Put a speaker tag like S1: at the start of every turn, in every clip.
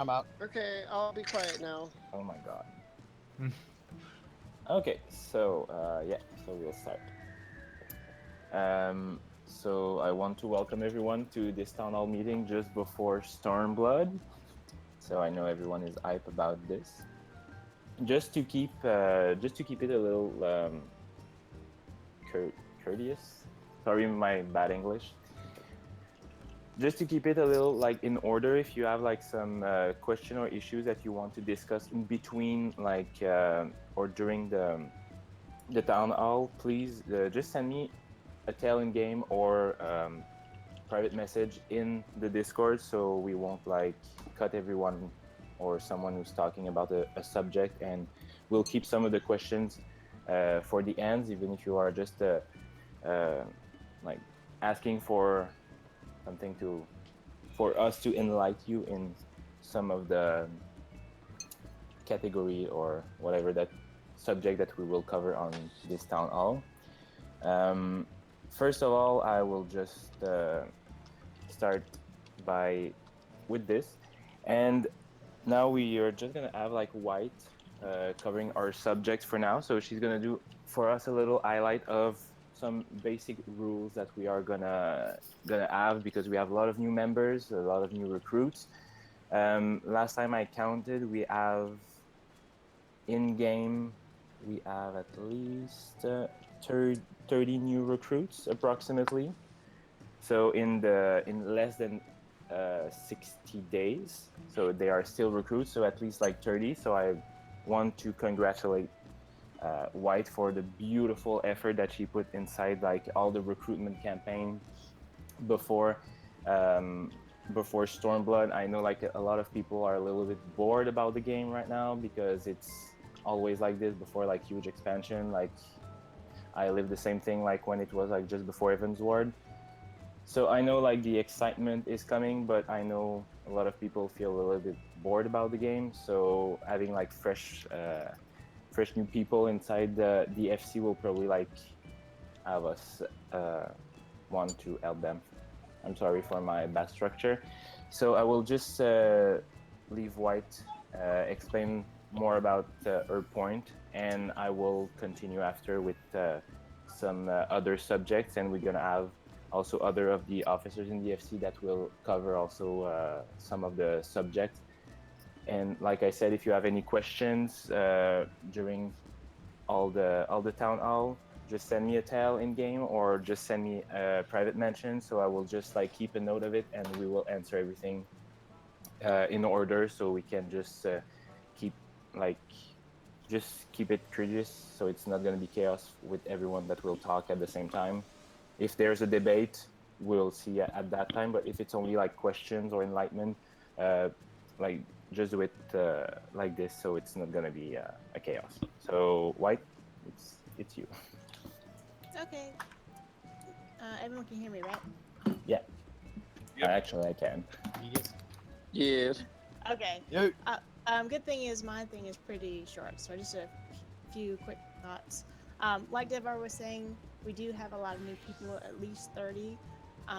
S1: I'm out.
S2: Okay, I'll be quiet now.
S3: Oh my god. Okay, so yeah, so we'll start. So I want to welcome everyone to this town hall meeting just before Stormblood. So I know everyone is hype about this. Just to keep it a little courteous. Sorry, my bad English. Just to keep it a little like in order, if you have like some question or issues that you want to discuss in between, like or during the town hall, please just send me a tell in game or private message in the Discord, so we won't like cut everyone or someone who's talking about a subject, and we'll keep some of the questions for the ends, even if you are just uh, like asking for something to for us to enlighten you in some of the category or whatever that subject that we will cover on this town hall. Um, First of all, I will just start by with this, and now we are just gonna have like White covering our subject for now. So she's gonna do for us a little highlight of some basic rules that we are gonna have because we have a lot of new members, a lot of new recruits. Last time I counted, we have in game we have at least 30 new recruits approximately. So in less than 60 days, so they are still recruits, so at least like 30. So I want to congratulate White for the beautiful effort that she put inside like all the recruitment campaign before before Stormblood. I know like a lot of people are a little bit bored about the game right now because it's always like this before like huge expansion. Like I lived the same thing like when it was like just before Evans Ward. So I know like the excitement is coming, but I know a lot of people feel a little bit bored about the game. So having like fresh new people inside the FC will probably like have us want to help them. I'm sorry for my bad structure. So I will just leave White explain more about her point, and I will continue after with some other subjects, and we're gonna have also other of the officers in the FC that will cover also some of the subjects. And like I said, if you have any questions during all the town hall, just send me a tell in game or just send me a private mention, so I will just like keep a note of it and we will answer everything in order, so we can just keep like just keep it courteous, so it's not going to be chaos with everyone that will talk at the same time. If there's a debate, we'll see at that time, but if it's only like questions or enlightenment, uh, like just do it like this, so it's not going to be a chaos. So White, it's you.
S4: Okay. Everyone can hear me, right?
S3: Yeah,
S1: Yep.
S3: actually I can.
S1: Yes.
S2: Yes.
S4: Okay.
S1: Yo.
S4: Good thing is my thing is pretty short, so just a few quick thoughts. Like Devar was saying, we do have a lot of new people, at least 30.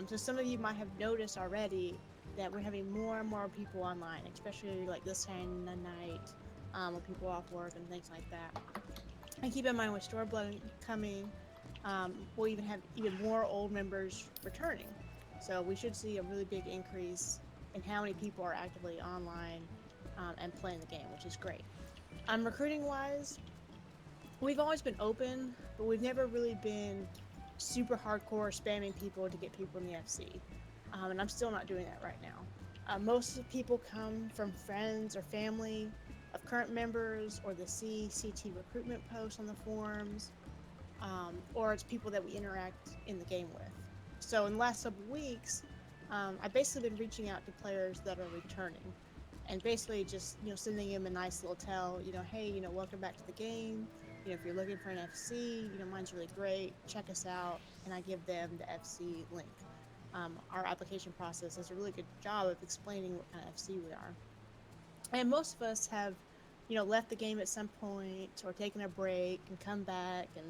S4: So some of you might have noticed already that we're having more and more people online, especially like this time of night, when people are off work and things like that. And keep in mind with Storeblood coming, we'll even have even more old members returning. So we should see a really big increase in how many people are actively online and playing the game, which is great. Recruiting wise, we've always been open, but we've never really been super hardcore spamming people to get people in the FC. And I'm still not doing that right now. Most of the people come from friends or family of current members or the CCT recruitment posts on the forums, or it's people that we interact in the game with. So in the last several weeks, I've basically been reaching out to players that are returning, and basically just sending them a nice little tell, hey, welcome back to the game. If you're looking for an FC, mine's really great. Check us out, and I give them the FC link. Our application process does a really good job of explaining what kind of FC we are, and most of us have left the game at some point or taken a break and come back, and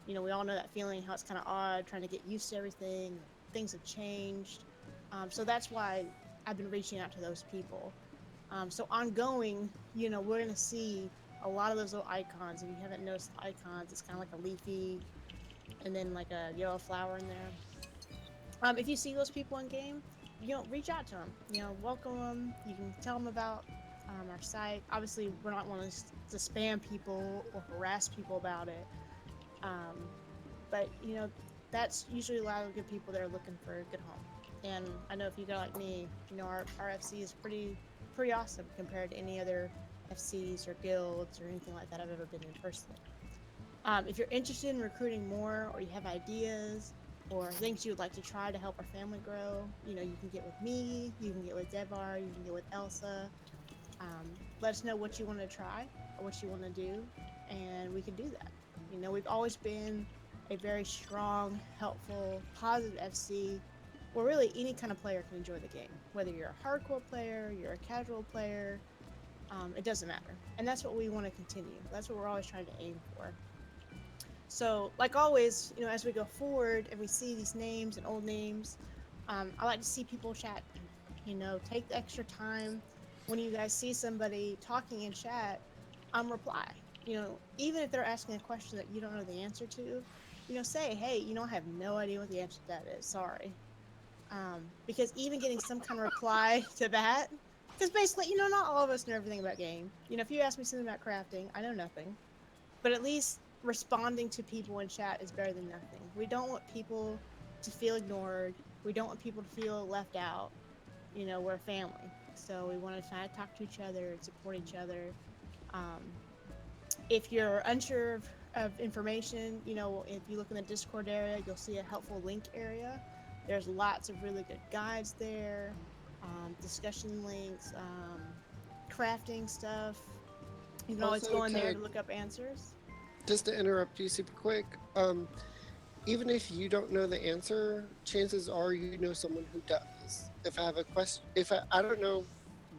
S4: we all know that feeling, how it's kind of odd trying to get used to everything. Things have changed, so that's why I've been reaching out to those people. So ongoing, we're gonna see a lot of those little icons. If you haven't noticed the icons, it's kind of like a leafy and then like a yellow flower in there. If you see those people in game, reach out to them. Welcome them. You can tell them about our site. Obviously, we're not wanting to spam people or harass people about it. Um, but that's usually a lot of good people that are looking for a good home. And I know if you go like me, our FC is pretty awesome compared to any other FCs or guilds or anything like that I've ever been in personally. If you're interested in recruiting more, or you have ideas or things you would like to try to help our family grow, you can get with me, you can get with Devar, you can get with Elsa. Let us know what you want to try or what you want to do, and we can do that. We've always been a very strong, helpful, positive FC where really any kind of player can enjoy the game. Whether you're a hardcore player, you're a casual player, it doesn't matter. And that's what we want to continue. That's what we're always trying to aim for. So, like always, as we go forward and we see these names and old names, I like to see people chat. Take the extra time when you guys see somebody talking in chat, reply. Even if they're asking a question that you don't know the answer to, say, hey, I have no idea what the answer to that is. Sorry. Because even getting some kind of reply to that, because basically, not all of us know everything about game. If you ask me something about crafting, I know nothing. But at least responding to people in chat is better than nothing. We don't want people to feel ignored. We don't want people to feel left out. We're a family, so we want to try to talk to each other and support each other. Um, if you're unsure of information, if you look in the Discord area, you'll see a helpful link area. There's lots of really good guides there, discussion links, crafting stuff. You can always
S2: Also,
S4: go in there to look up answers.
S2: just to interrupt you super quick, even if you don't know the answer, chances are you know someone who does. If I have a question, if I don't know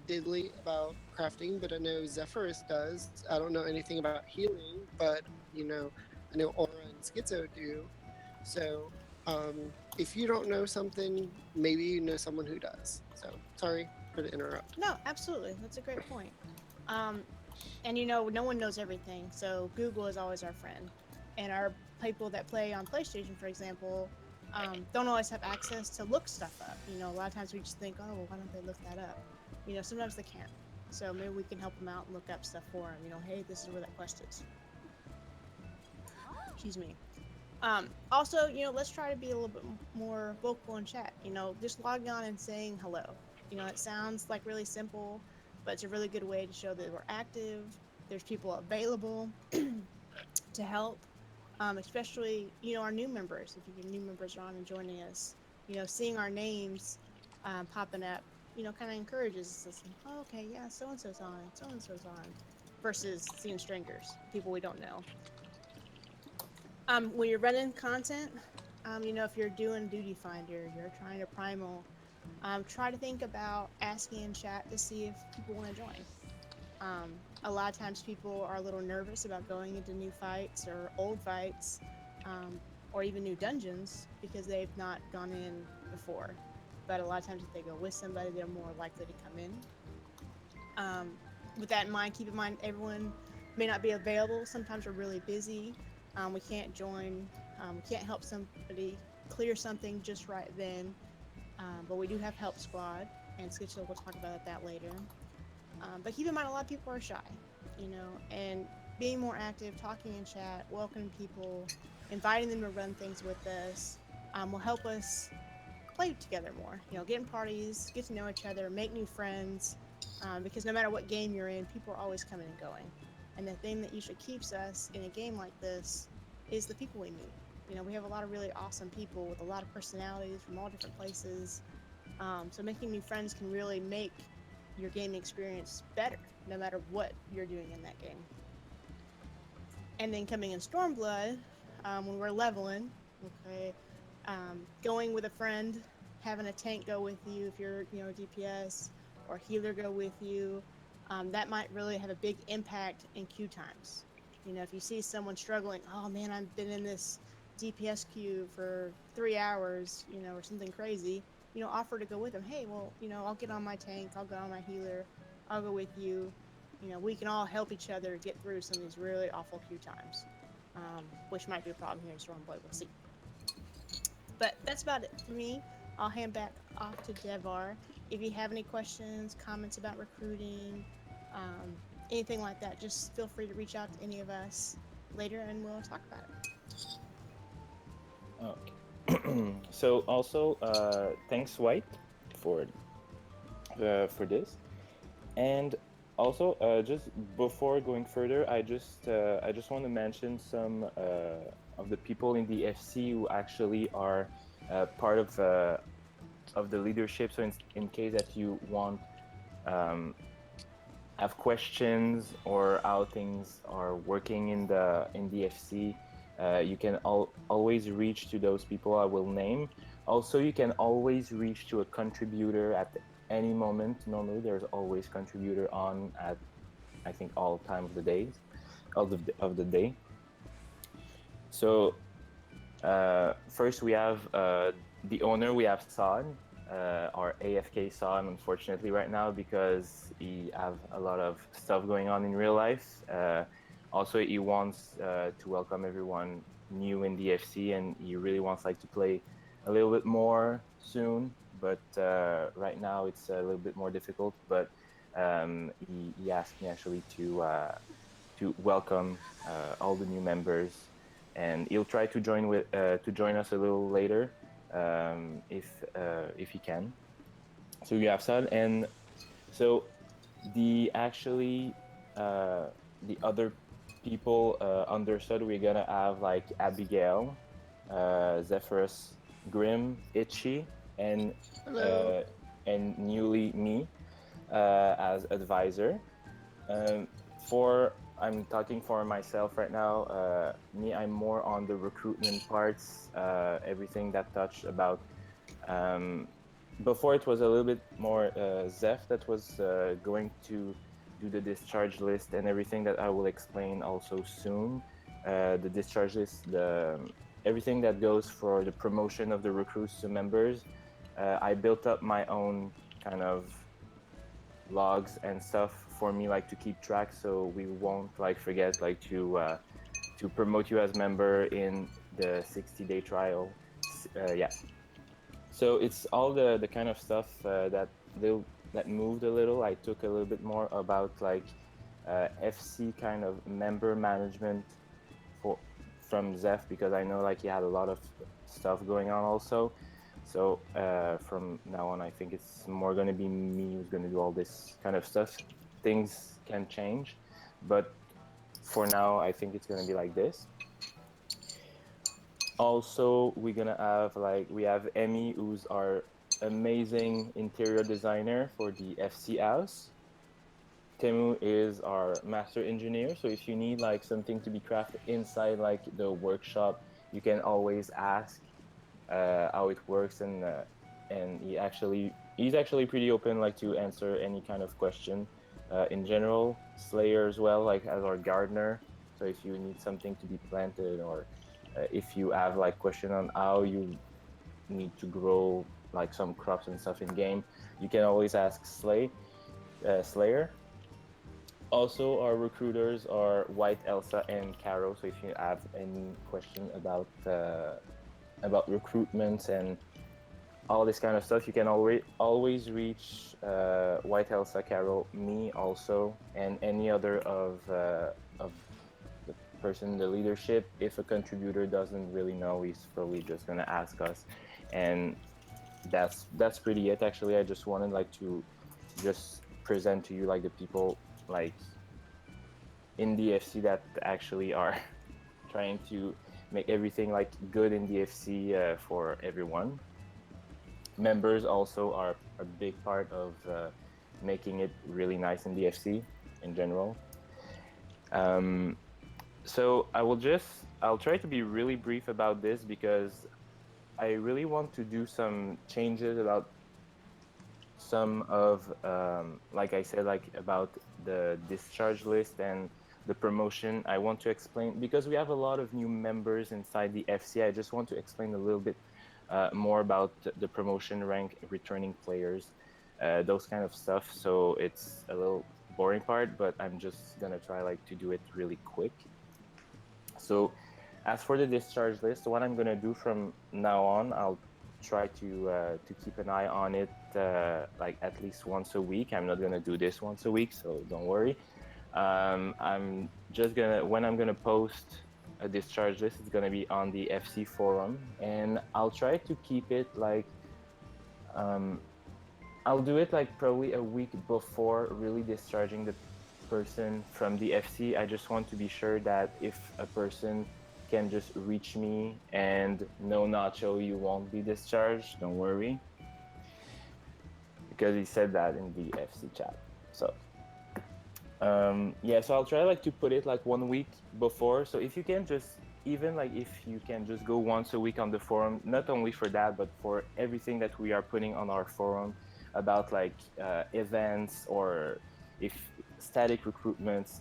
S2: diddly about crafting, but I know Zephyrus does. I don't know anything about healing, but I know Aura and Schizo do. So, if you don't know something, maybe you know someone who does. So, sorry for the interrupt.
S4: No, absolutely. That's a great point. Um, and no one knows everything, so Google is always our friend. And our people that play on PlayStation, for example, don't always have access to look stuff up. A lot of times we just think, oh, well, why don't they look that up? Sometimes they can't. So maybe we can help them out and look up stuff for them. Hey, this is where that quest is. Excuse me. Also, let's try to be a little bit more vocal in chat. Just logging on and saying hello. It sounds like really simple, but it's a really good way to show that we're active. There's people available to help, especially our new members. If you get new members on and joining us, seeing our names popping up, kind of encourages us. Oh, okay, yeah, so and so's on, so and so's on, versus seeing strangers, people we don't know. When you're running content, if you're doing Duty Finder, you're trying to primal, try to think about asking in chat to see if people want to join. A lot of times people are a little nervous about going into new fights or old fights, or even new dungeons because they've not gone in before. But a lot of times if they go with somebody, they're more likely to come in. With that in mind, keep in mind everyone may not be available. Sometimes we're really busy. We can't join. We can't help somebody clear something just right then. But we do have Help Squad, and Skitchel will talk about that later. But keep in mind, a lot of people are shy, and being more active, talking in chat, welcoming people, inviting them to run things with us, will help us play together more. Get in parties, get to know each other, make new friends, because no matter what game you're in, people are always coming and going. And the thing that usually keeps us in a game like this is the people we meet. We have a lot of really awesome people with a lot of personalities from all different places. So making new friends can really make your gaming experience better, no matter what you're doing in that game. And then coming in Stormblood, when we're leveling, okay, going with a friend, having a tank go with you if you're, DPS, or healer go with you, that might really have a big impact in queue times. If you see someone struggling, oh man, I've been in this DPS queue for 3 hours, or something crazy, offer to go with them. Hey, well, I'll get on my tank, I'll get on my healer, I'll go with you. You know, we can all help each other get through some of these really awful queue times, which might be a problem here in Stormblade. We'll see. But that's about it for me. I'll hand back off to Devar. If you have any questions, comments about recruiting, um, anything like that, just feel free to reach out to any of us later and we'll talk about it.
S3: Okay. So also, thanks White for this, and also just before going further, I just want to mention some of the people in the FC who actually are part of the leadership. So in case that you want um, have questions or how things are working in the FC, you can always reach to those people I will name. Also, you can always reach to a contributor at any moment. Normally, there's always contributor on at I think all time of the days of the day. So first, we have the owner. We have Son, our AFK Son, unfortunately, right now because he have a lot of stuff going on in real life. Also, he wants to welcome everyone new in the FC, and he really wants like to play a little bit more soon. But right now, it's a little bit more difficult. But he asked me actually to welcome all the new members, and he'll try to join us a little later if he can. So you have Sad, and so the actually the other people under Sud, we're gonna have like Abigail, Zephyrus, Grim, Itchy,
S2: Hello.
S3: uh, and newly me as advisor. Um, for I'm talking for myself right now. Me, I'm more on the recruitment parts, everything that touched about. Um, Before it was a little bit more Zeph that was going to do the discharge list and everything that I will explain also soon. The discharge list, the everything that goes for the promotion of the recruits to members. I built up my own kind of logs and stuff for me like to keep track so we won't like forget like to promote you as member in the 60-day trial. Yeah, so it's all the kind of stuff that moved a little. I took a little bit more about like FC kind of member management for from Zeph because I know like he had a lot of stuff going on also. So from now on, I think it's more going to be me who's going to do all this kind of stuff. Things can change, but for now, I think it's going to be like this. Also, we're going to have like, we have Emmy, who's our amazing interior designer for the FC house. Temu is our master engineer. So if you need like something to be crafted inside like the workshop, you can always ask how it works, and he's actually pretty open like to answer any kind of question in general. Slayer as well, like as our gardener. So if you need something to be planted, or if you have like question on how you need to grow like some crops and stuff in game, you can always ask Slayer. Also, our recruiters are White, Elsa, and Caro. So if you have any question about recruitments and all this kind of stuff, you can always reach White Elsa, Carol, me also, and any other of the person in the leadership. If a contributor doesn't really know, he's probably just gonna ask us, and that's pretty it. Actually, I just wanted like to just present to you like the people like in the FC that actually are trying to make everything like good in the FC for everyone. Members also are a big part of making it really nice in the FC in general. Um, so I'll try to be really brief about this because I really want to do some changes about some of like I said, like about the discharge list and the promotion. I want to explain because we have a lot of new members inside the FC. I just want to explain a little bit more about the promotion rank returning players. those kind of stuff. So it's a little boring part, but I'm just gonna try like to do it really quick. So as for the discharge list, what I'm gonna do from now on, I'll try to keep an eye on it like at least once a week. I'm not gonna do this once a week, so don't worry. I'm just gonna when I'm gonna post a discharge list, it's gonna be on the FC forum, and I'll try to keep it like um, I'll do it like probably a week before really discharging the person from the FC. I just want to be sure that if a person can just reach me and no Nacho, you won't be discharged, don't worry. Because he said that in the FC chat. So yeah, so I'll try like to put it like 1 week before. So if you can just even like if you can just go once a week on the forum, not only for that, but for everything that we are putting on our forum about like events or if static recruitments,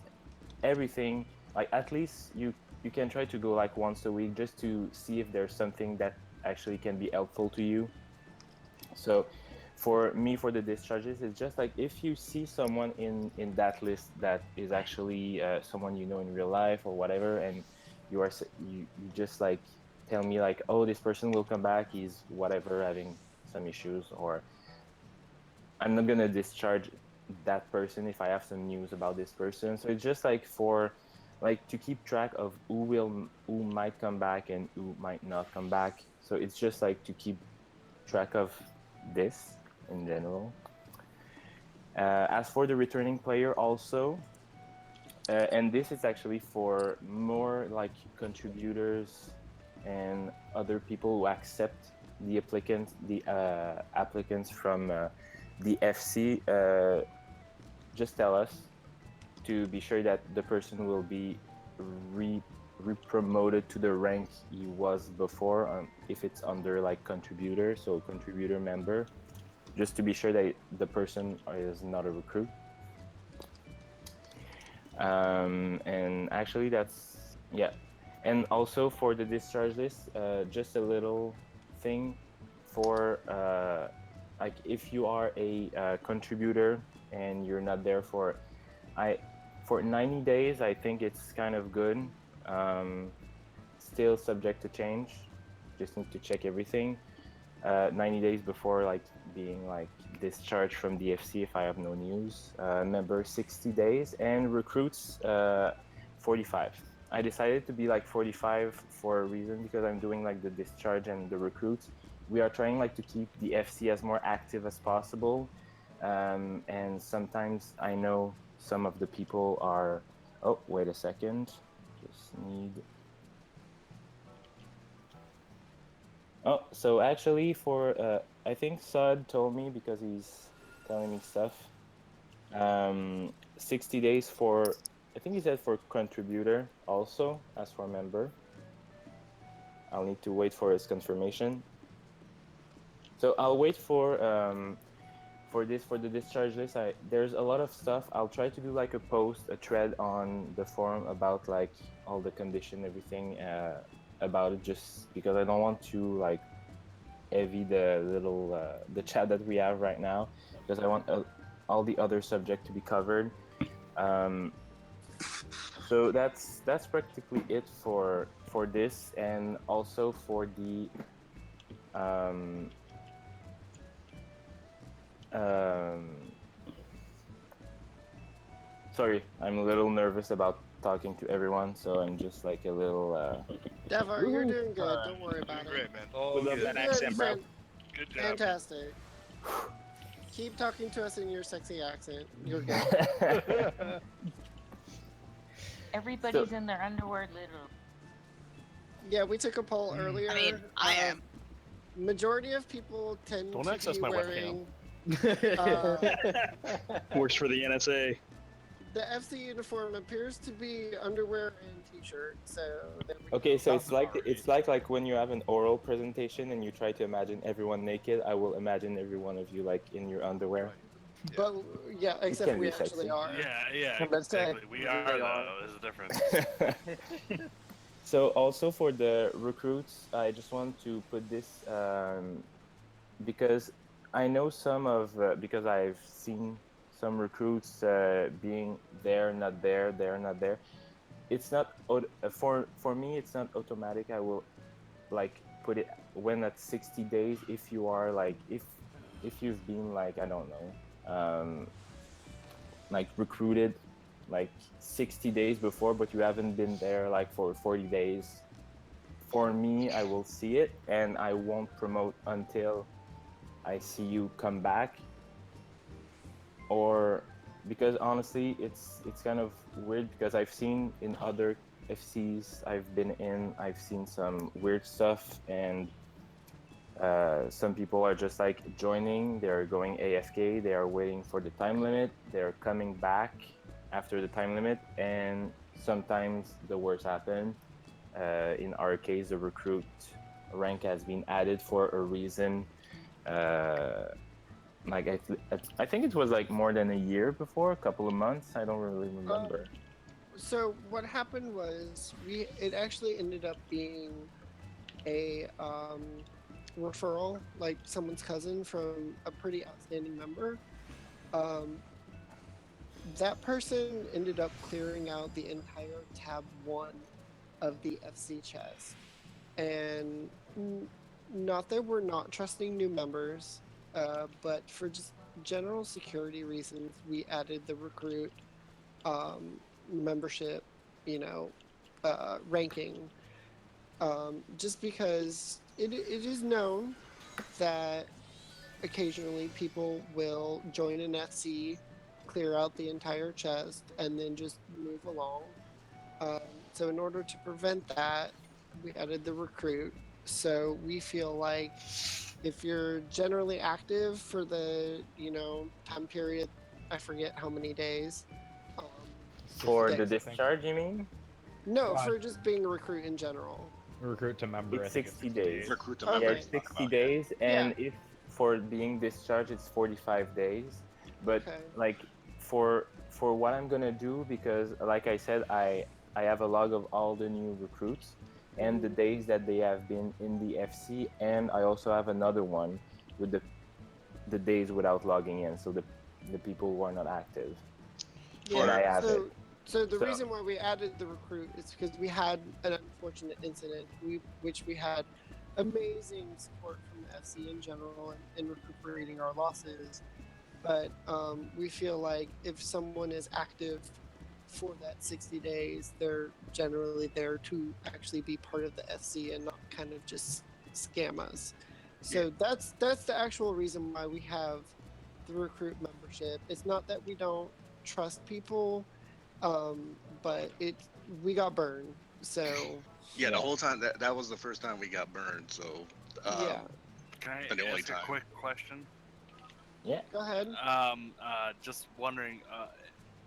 S3: everything, like at least you can try to go like once a week just to see if there's something that actually can be helpful to you. So for me, for the discharges, it's just like if you see someone in that list that is actually someone you know in real life or whatever, and you just like tell me like, oh, this person will come back, he's whatever having some issues, or I'm not gonna discharge that person if I have some news about this person. So it's just like for like to keep track of who might come back and who might not come back. So it's just like to keep track of this in general. As for the returning player also, and this is actually for more like contributors and other people who accept the applicants from the FC, just tell us to be sure that the person will be re-promoted to the rank he was before, if it's under like contributor, so contributor member, just to be sure that the person is not a recruit. And actually that's, yeah. And also for the discharge list, just a little thing for like if you are a contributor and you're not there for 90 days, I think it's kind of good. Still subject to change, just need to check everything 90 days before like being like discharged from DFC if I have no news. Member 60 days, and recruits 45. I decided to be like 45 for a reason, because I'm doing like the discharge and the recruits. We are trying like to keep the FC as more active as possible, and sometimes I know some of the people are. Oh, wait a second. Just need. Oh, so actually, for I think Sud told me because he's telling me stuff. 60 days for, I think he said for contributor also, as for member. I'll need to wait for his confirmation. So I'll wait for this, for the discharge list. There's a lot of stuff. I'll try to do like a post, a thread on the forum about like all the condition, everything about it, just because I don't want to like heavy the little the chat that we have right now, because I want all the other subject to be covered. So that's practically it for this, and also for the sorry, I'm a little nervous about talking to everyone, so I'm just like a little
S2: Devar, you're doing good. Don't worry
S1: Doing
S2: about it.
S1: great, man.
S5: Oh,
S6: We love
S5: good.
S6: that accent, bro.
S1: Good job.
S2: Fantastic. Keep talking to us in your sexy accent. You're good.
S7: Everybody's in their underwear, literally.
S2: Yeah, we took a poll earlier.
S5: I mean, I am.
S2: Majority of people tend
S5: Don't
S2: to
S5: access
S2: be
S5: my
S2: wearing
S6: Works for the NSA.
S2: the FC uniform appears to be underwear and t-shirt. So there we
S3: Okay,
S2: go.
S3: so it's like when you have an oral presentation and you try to imagine everyone naked. I will imagine every one of you like in your underwear.
S1: Right.
S2: But yeah, except
S3: can
S2: we
S3: be
S2: actually
S3: sexy.
S2: are.
S1: Yeah,
S2: Let's say
S1: exactly. We are
S2: really
S1: though. There's a difference.
S3: So also for the recruits, I just want to put this because I know some of because I've seen some recruits being there, not there, there, not there. It's not for me. It's not automatic. I will like put it when at 60 days. If you are like if you've been like I don't know, like recruited like 60 days before, but you haven't been there like for 40 days. For me, I will see it, and I won't promote until I see you come back. Or because honestly, it's kind of weird because I've seen in other FCs I've been in, I've seen some weird stuff, and some people are just like joining, they're going AFK, they are waiting for the time limit, they're coming back after the time limit, and sometimes the worst happen. In our case, the recruit rank has been added for a reason. Uh, like I think it was like more than a year before, a couple of months. I don't really remember.
S2: So what happened was it actually ended up being a referral, like someone's cousin from a pretty outstanding member. Um, that person ended up clearing out the entire tab 1 of the FC chest, and not that we're not trusting new members, but for just general security reasons, we added the recruit membership, you know, ranking, just because it is known that occasionally people will join an FC, clear out the entire chest, and then just move along. So in order to prevent that, we added the recruit. So we feel like if you're generally active for the time period, I forget how many days. Um,
S3: For the
S5: 6 days, I think.
S3: discharge, you mean?
S2: no,
S5: Well,
S2: for just being a recruit in general.
S5: recruit to member, I
S3: It's
S5: think it's
S3: 60
S5: 60
S3: days.
S5: days.
S8: Recruit to
S2: Okay.
S8: member.
S3: Yeah, it's 60
S8: Yeah.
S3: days, and
S2: Yeah.
S3: if for being discharged, it's 45 days. But
S2: Okay.
S3: like for what I'm gonna do, because like I said, I have a log of all the new recruits and the
S2: Mhm.
S3: days that they have been in the FC, and I also have another one with the days without logging in, so the people who are not active, and
S2: Yeah.
S3: I have it.
S2: So the
S3: So
S2: reason why we added the recruit is because we had an unfortunate incident, which we had amazing support from the FC in general in recuperating our losses. But we feel like if someone is active for that 60 days, they're generally there to actually be part of the FC and not kind of just scam us. So that's the actual reason why we have the recruit membership. It's not that we don't trust people, but we got burned. So
S8: Yeah, the whole time that was the first time we got burned. So
S2: yeah,
S1: Can
S8: and the
S1: I
S8: only
S1: ask a
S8: time.
S1: quick question?
S3: yeah,
S2: go ahead.
S1: Just wondering,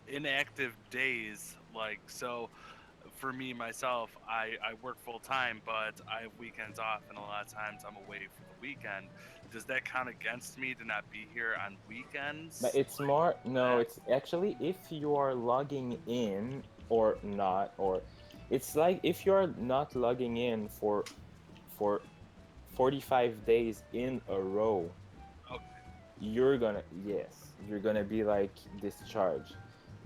S1: inactive days, like, so for me myself, I work full time, but I have weekends off, and a lot of times I'm away for the weekend. Does that count against me to not be here on
S3: but
S1: weekends?
S3: it's more no, it's actually if you are logging in or not, or it's like if you're not logging in for 45 days in a row,
S1: Okay.
S3: you're gonna be like discharged.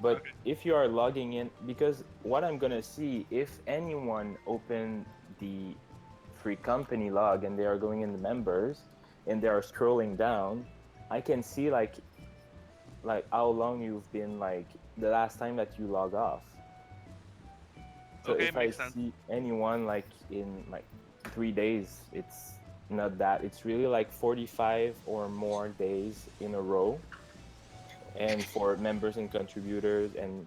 S3: But
S1: Okay.
S3: if you are logging in, because what I'm gonna see, if anyone open the free company log and they are going in the members and they are scrolling down, I can see like how long you've been, like the last time that you log off. So
S1: Okay,
S3: if I
S1: makes sense.
S3: see anyone like in like 3 days, it's not that. It's really like 45 or more days in a row. And for members and contributors and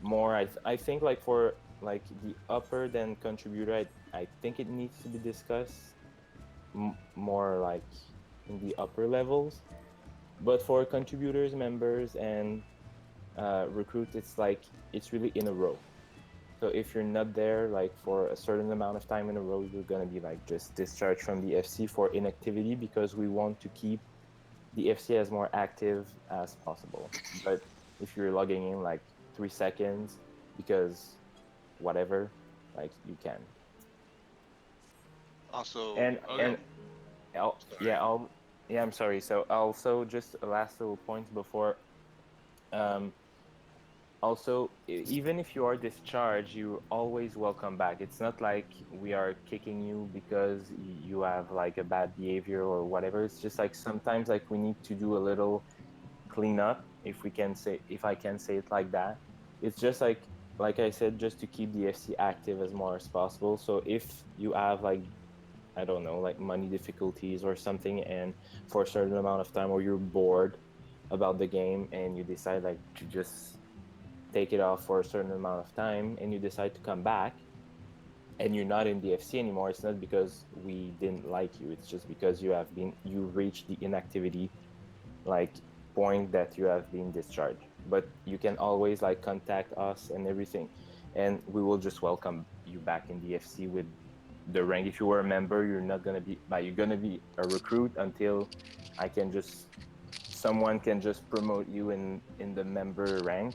S3: more, I think like for like the upper than contributor, I think it needs to be discussed more like in the upper levels. But for contributors, members, and recruits, it's like it's really in a row. So if you're not there like for a certain amount of time in a row, you're gonna be like just discharged from the FC for inactivity, because we want to keep the FC as more active as possible. But if you're logging in like 3 seconds because whatever, like you can.
S8: Also,
S3: And
S1: Okay.
S3: I'll,
S8: sorry.
S3: yeah, Yeah, I'm sorry. So also just a last little point before. Um, Also, even if you are discharged, you're always welcome back. It's not like we are kicking you because you have like a bad behavior or whatever. It's just like sometimes like we need to do a little cleanup, if we can say, if I can say it like that. It's just like I said, just to keep the FC active as more as possible. So if you have like, I don't know, like money difficulties or something, and for a certain amount of time, or you're bored about the game and you decide like to just take it off for a certain amount of time and you decide to come back and you're not in the FC anymore, it's not because we didn't like you. It's just because you reached the inactivity like point that you have been discharged. But you can always like contact us and everything, and we will just welcome you back in the FC with the rank. If you were a member, you're not gonna be, but you're gonna be a recruit until I can just someone can just promote you in the member rank.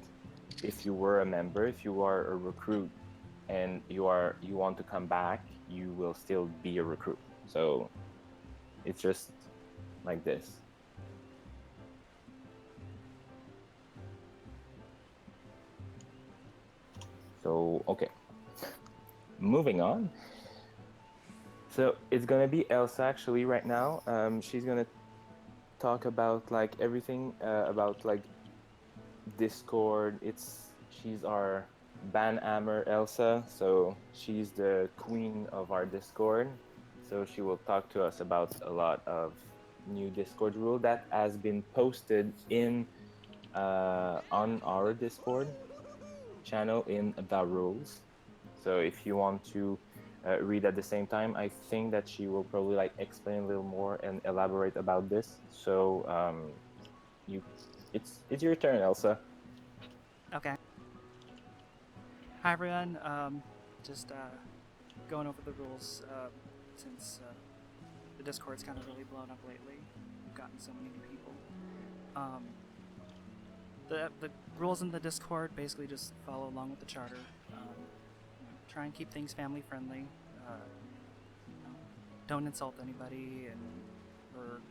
S3: If you were a member, if you are a recruit and you want to come back, you will still be a recruit. So it's just like this. So okay, moving on. So it's gonna be Elsa actually right now. She's gonna talk about like everything about like Discord. She's our Banhammer Elsa, so she's the queen of our Discord. So she will talk to us about a lot of new Discord rule that has been posted in on our Discord channel in the rules. So if you want to read at the same time, I think that she will probably like explain a little more and elaborate about this. So you, it's your turn, Elsa.
S5: Okay. Hi everyone. Just going over the rules since the Discord's kind of really blown up lately. We've gotten so many new people. The rules in the Discord basically just follow along with the charter. Try and keep things family friendly. Don't insult anybody, or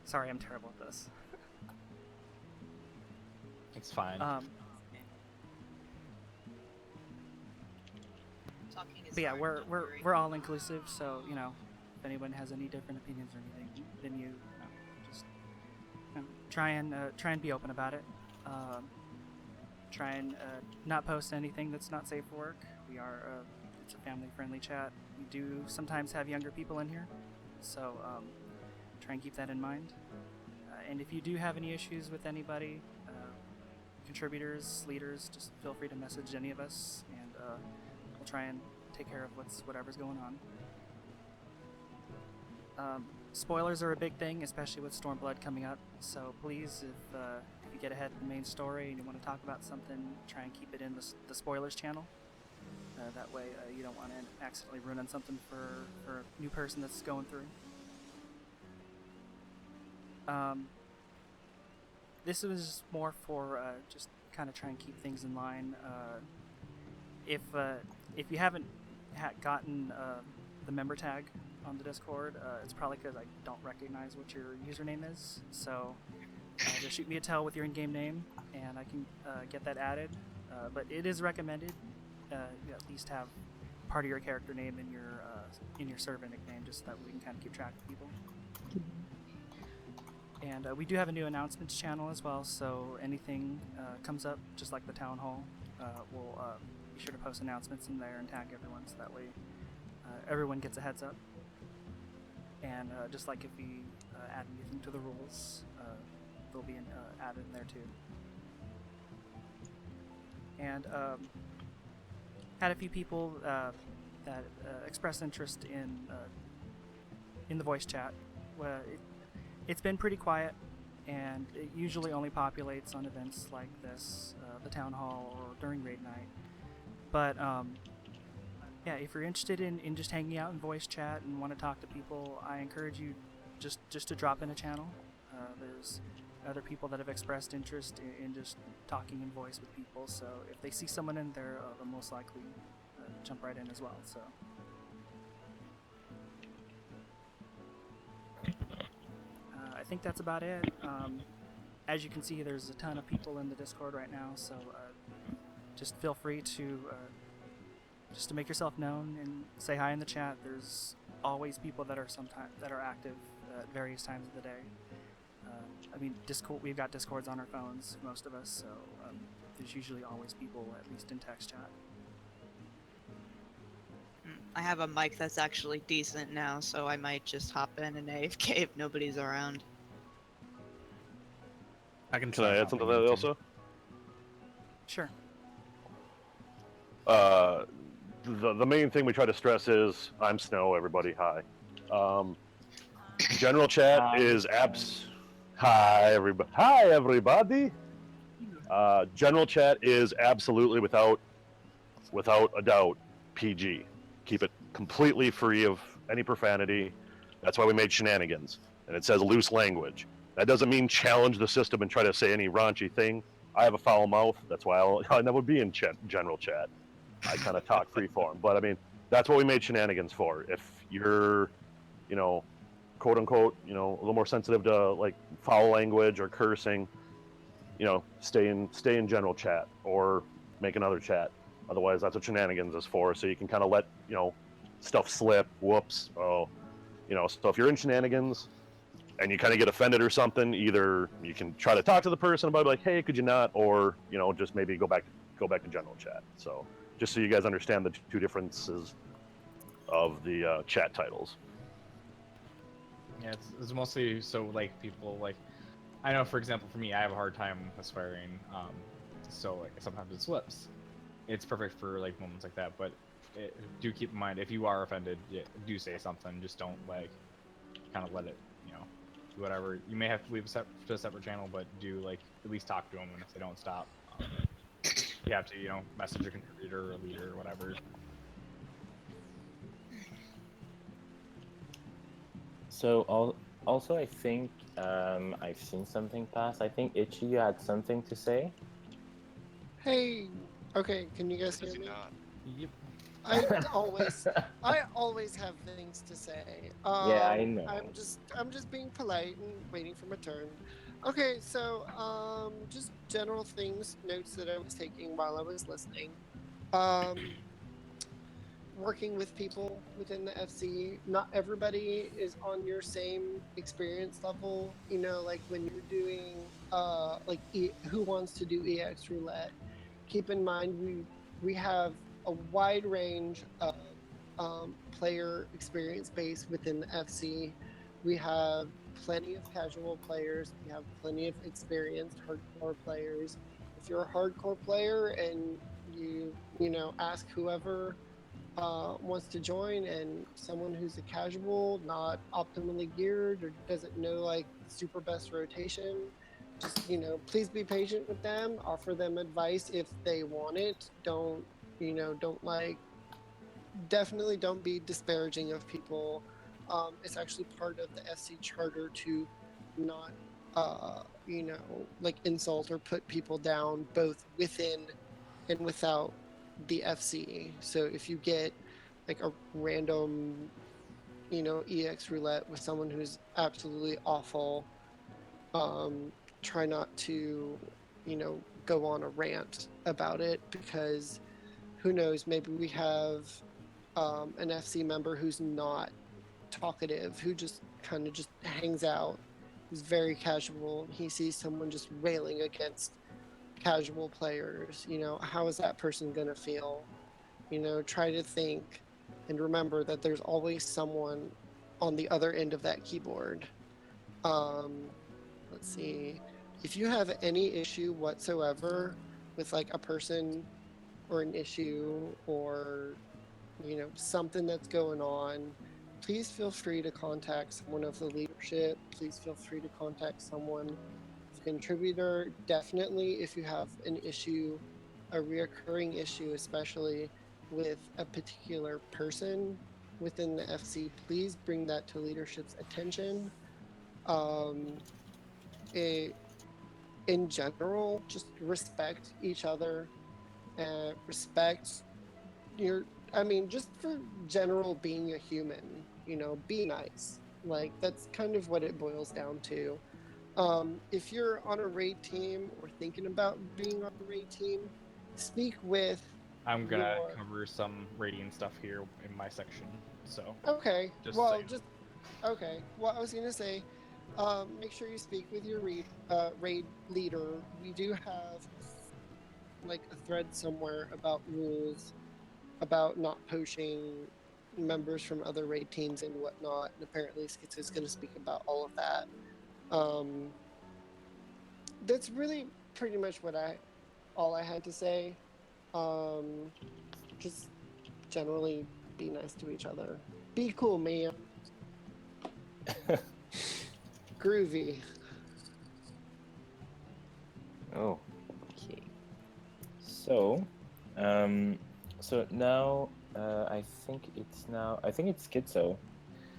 S5: sorry, I'm terrible at this.
S9: It's fine.
S5: But yeah, we're all inclusive, so if anyone has any different opinions or anything, then just try and be open about it. Try and not post anything that's not safe for work. It's a family-friendly chat. We do sometimes have younger people in here, so try and keep that in mind. And if you do have any issues with anybody, contributors, leaders, just feel free to message any of us, and we'll try and take care of whatever's going on. Spoilers are a big thing, especially with Stormblood coming up. So please, if you get ahead of the main story and you want to talk about something, try and keep it in the spoilers channel. That way, you don't want to accidentally ruin something for a new person that's going through. This was more for just kind of try and keep things in line. If you haven't gotten the member tag on the Discord, it's probably because I don't recognize what your username is. So just shoot me a tell with your in-game name, and I can get that added. But it is recommended you at least have part of your character name in your server nickname, just so that we can kind of keep track of people. And we do have a new announcements channel as well, so anything comes up, just like the town hall, we'll be sure to post announcements in there and tag everyone, so that way everyone gets a heads up. And just like if we add anything to the rules, they'll be added in there too. And had a few people that expressed interest in the voice chat. Well, it's been pretty quiet, and it usually only populates on events like this, the town hall, or during raid night. But yeah, if you're interested in just hanging out in voice chat and want to talk to people, I encourage you just to drop in a channel. There's other people that have expressed interest in just talking in voice with people, so if they see someone in there, they'll most likely jump right in as well. So I think that's about it. As you can see, there's a ton of people in the Discord right now, so just feel free to just to make yourself known and say hi in the chat. There's always people that are active at various times of the day. I mean, Discord. We've got Discords on our phones, most of us, so there's usually always people, at least in text chat.
S9: I have a mic that's actually decent now, so I might just hop in and AFK if nobody's around.
S10: Can I add something to that also?
S5: Sure.
S10: The main thing we try to stress is I'm Snow. Everybody, hi. General chat is abs. Hi everybody. Hi everybody. General chat is absolutely without a doubt PG. Keep it completely free of any profanity. That's why we made shenanigans, and it says loose language. That doesn't mean challenge the system and try to say any raunchy thing. I have a foul mouth. That's why I'll never be in general chat. I kind of talk freeform, but I mean that's what we made shenanigans for. If you're, quote unquote, a little more sensitive to like foul language or cursing, stay in general chat or make another chat. Otherwise, that's what shenanigans is for. So you can kind of let stuff slip. Whoops. Oh, So if you're in shenanigans and you kind of get offended or something, either you can try to talk to the person about like, hey, could you not, or just maybe go back to general chat. So just so you guys understand the two differences of the chat titles.
S11: Yeah, it's mostly so like people like, I know for example for me I have a hard time with swearing, so like sometimes it slips. It's perfect for like moments like that, but do keep in mind if you are offended, do say something. Just don't like kind of let it, do whatever. You may have to leave to a separate channel, but do like at least talk to them, and if they don't stop, you have to message a contributor or a leader or whatever.
S3: So also, I think I've seen something pass. I think Itchy, you had something to say.
S2: Hey, okay, can you guys hear me?
S11: Yep.
S2: I always have things to say.
S3: Yeah, I know.
S2: I'm just being polite and waiting for my turn. Okay, so just general things, notes that I was taking while I was listening. Working with people within the FC, not everybody is on your same experience level. Like when you're doing who wants to do EX roulette, keep in mind we have a wide range of player experience base within the FC. We have plenty of casual players. We have plenty of experienced hardcore players. If you're a hardcore player and you ask whoever wants to join, and someone who's a casual, not optimally geared, or doesn't know like super best rotation, just please be patient with them. Offer them advice if they want it. Don't definitely don't be disparaging of people. It's actually part of the FC charter to not insult or put people down both within and without the FC. So if you get like a random EX roulette with someone who's absolutely awful, try not to go on a rant about it, because who knows, maybe we have an FC member who's not talkative, who just kind of just hangs out, who's very casual. He sees someone just railing against casual players. How is that person gonna feel? Try to think and remember that there's always someone on the other end of that keyboard. Let's see, if you have any issue whatsoever with like a person or an issue, or something that's going on, please feel free to contact someone of the leadership. Please feel free to contact someone, contributor. Definitely, if you have an issue, a reoccurring issue, especially with a particular person within the FC, please bring that to leadership's attention. In general, just respect each other, respect just for general being a human, be nice. Like, that's kind of what it boils down to. If you're on a raid team or thinking about being on a raid team, speak with
S11: I'm gonna
S2: your.
S11: cover some rating stuff here in my section, so
S2: Okay,
S11: just
S2: well,
S11: saying.
S2: just okay. Well, I was gonna say, make sure you speak with your raid leader. We do have like a thread somewhere about rules about not poaching members from other raid teams and whatnot. And apparently, Schizo is going to speak about all of that. That's really pretty much all I had to say. Um, just generally be nice to each other. Be cool, man. Groovy.
S3: Oh, okay. So, so now I think it's Schizo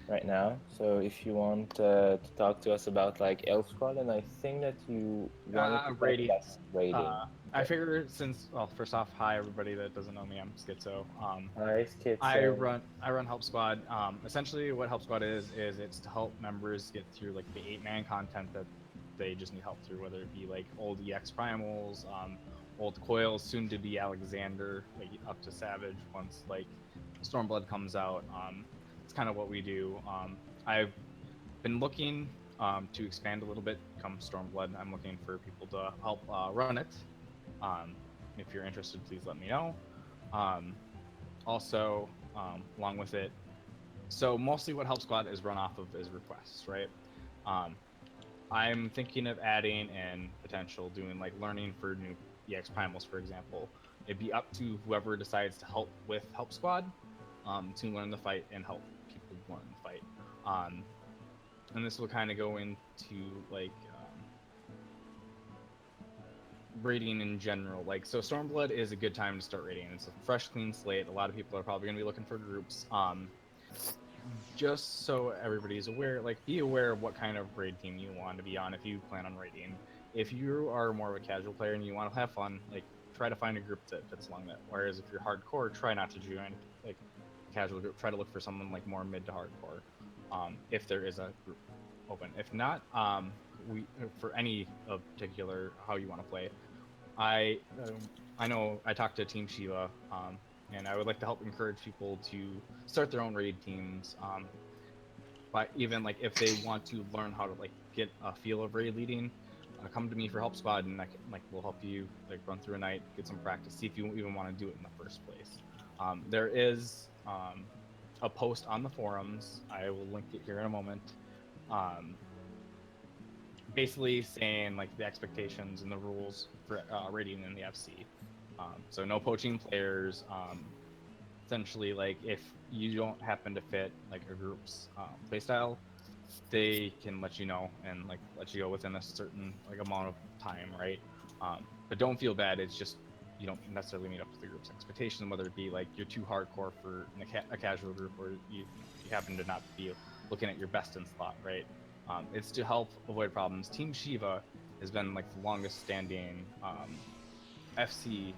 S3: right now. So if you want to talk to us about like Elf Squad, and I think that you wanted to talk
S11: Rating.
S3: about rating.
S11: I figure since, well, first off, hi everybody that doesn't know me, I'm Schizo.
S3: Hi, Schizo.
S11: I run Help Squad. Essentially, what Help Squad is it's to help members get through like the 8-man content that they just need help through, whether it be like old EX primals, old coils, soon to be Alexander, like up to Savage once like Stormblood comes out. It's kind of what we do. I've been looking to expand a little bit come Stormblood. I'm looking for people to help run it. If you're interested, please let me know. Also, along with it, so mostly what Help Squad is run off of is requests, right? I'm thinking of adding and potential doing like learning for new EX primals, for example. It'd be up to whoever decides to help with Help Squad to learn the fight and help people learn the fight. And this will kind of go into like raiding in general. Like, so Stormblood is a good time to start raiding. It's a fresh, clean slate. A lot of people are probably going to be looking for groups. Just so everybody's aware, like, be aware of what kind of raid team you want to be on if you plan on raiding. If you are more of a casual player and you want to have fun, like, try to find a group that fits along that. Whereas if you're hardcore, try not to join like casual group. Try to look for someone like more mid to hardcore. If there is a group open. If not, we for any of particular how you want to play. I know I talked to Team Shiva, and I would like to help encourage people to start their own raid teams. But even like if they want to learn how to like get a feel of raid leading, come to me for Help Squad, and I can, like we'll help you like run through a night, get some practice, see if you even want to do it in the first place. There is a post on the forums. I will link it here in a moment. Basically saying like the expectations and the rules for raiding in the FC. So no poaching players. Essentially, like if you don't happen to fit like a group's playstyle, they can let you know and like let you go within a certain like amount of time, right? But don't feel bad. It's just you don't necessarily meet up to the group's expectations, whether it be like you're too hardcore for a casual group, or you happen to not be looking at your best in slot, right? It's to help avoid problems. Team Shiva has been like the longest standing FC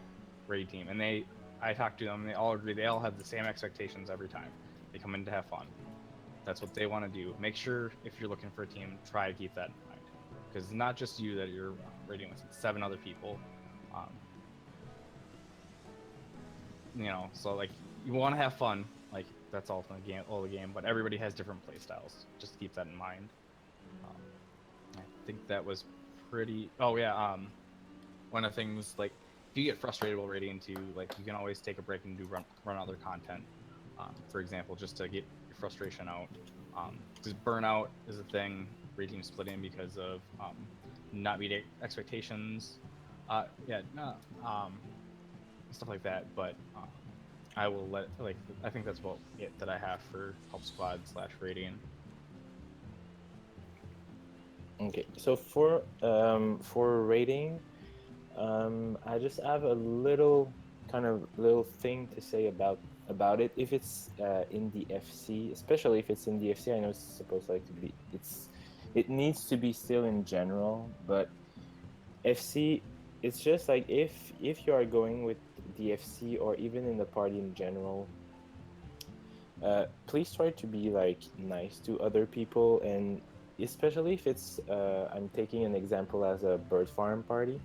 S11: raid team, and I talked to them, and they all agree. They all have the same expectations every time. They come in to have fun. That's what they want to do. Make sure if you're looking for a team, try to keep that in mind, because it's not just you that you're raiding with; it's 7 other people. So like you want to have fun. Like that's all the game, but everybody has different play styles. Just keep that in mind. I think that was pretty. Oh yeah. One of the things like if you get frustrated while raiding too, like you can always take a break and run other content. For example, just to get your frustration out. Because burnout is a thing. Raid teams split in because of not meeting expectations. Stuff like that. But I will I think that's what that I have for Help Squad / raiding.
S3: Okay, so for rating, I just have a little thing to say about it. If it's in the FC, especially if it's in the FC, I know it's supposed to be it needs to be still in general, but FC, it's just like if you are going with the FC or even in the party in general, please try to be like nice to other people, and especially if it's I'm taking an example as a bird farm party.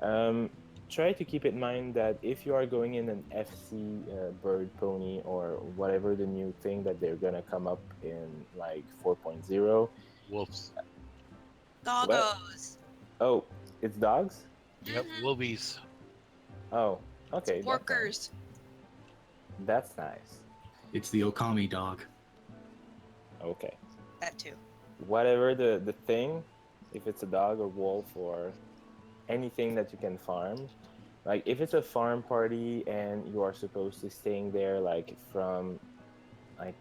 S3: Um, Try to keep in mind that if you are going in an FC bird pony or whatever the new thing that they're gonna come up in like 4.0.
S8: Wolves.
S3: What?
S9: Doggos.
S3: Oh, it's dogs?
S8: Yep, wolvies.
S3: Oh, okay, that's nice.
S9: Porkers.
S3: That's nice.
S12: It's the Okami dog.
S3: Okay.
S9: That too.
S3: Whatever the thing, if it's a dog or wolf or anything that you can farm, like if it's a farm party and you are supposed to staying there like from like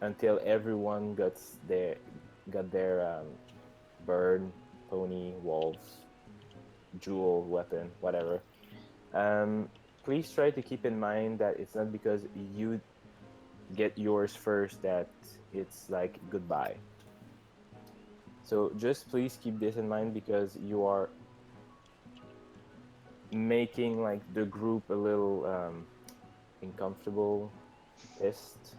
S3: until everyone got their bird, pony, wolves, jewel, weapon, whatever. Um, Please try to keep in mind that it's not because you get yours first that it's like goodbye. So just please keep this in mind because you are making like the group a little uncomfortable, pissed,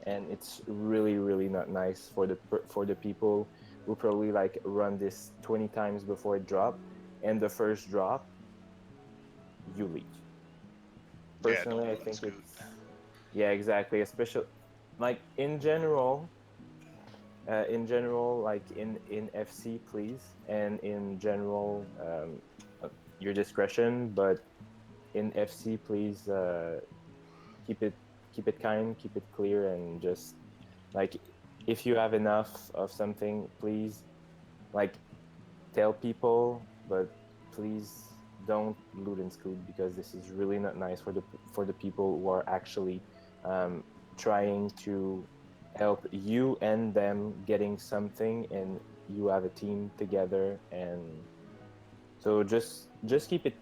S3: and it's really not nice for the people who probably like run this 20 times before it drop, and the first drop you leave. Personally, I think it's yeah, exactly, especially like in general, like in FC, please, and in general, your discretion. But in FC, please keep it keep it kind, keep it clear, and just like if you have enough of something, please like tell people, but please don't loot and scoot because this is really not nice for the people who are actually um, trying to help you and them getting something, and you have a team together. And so just keep it.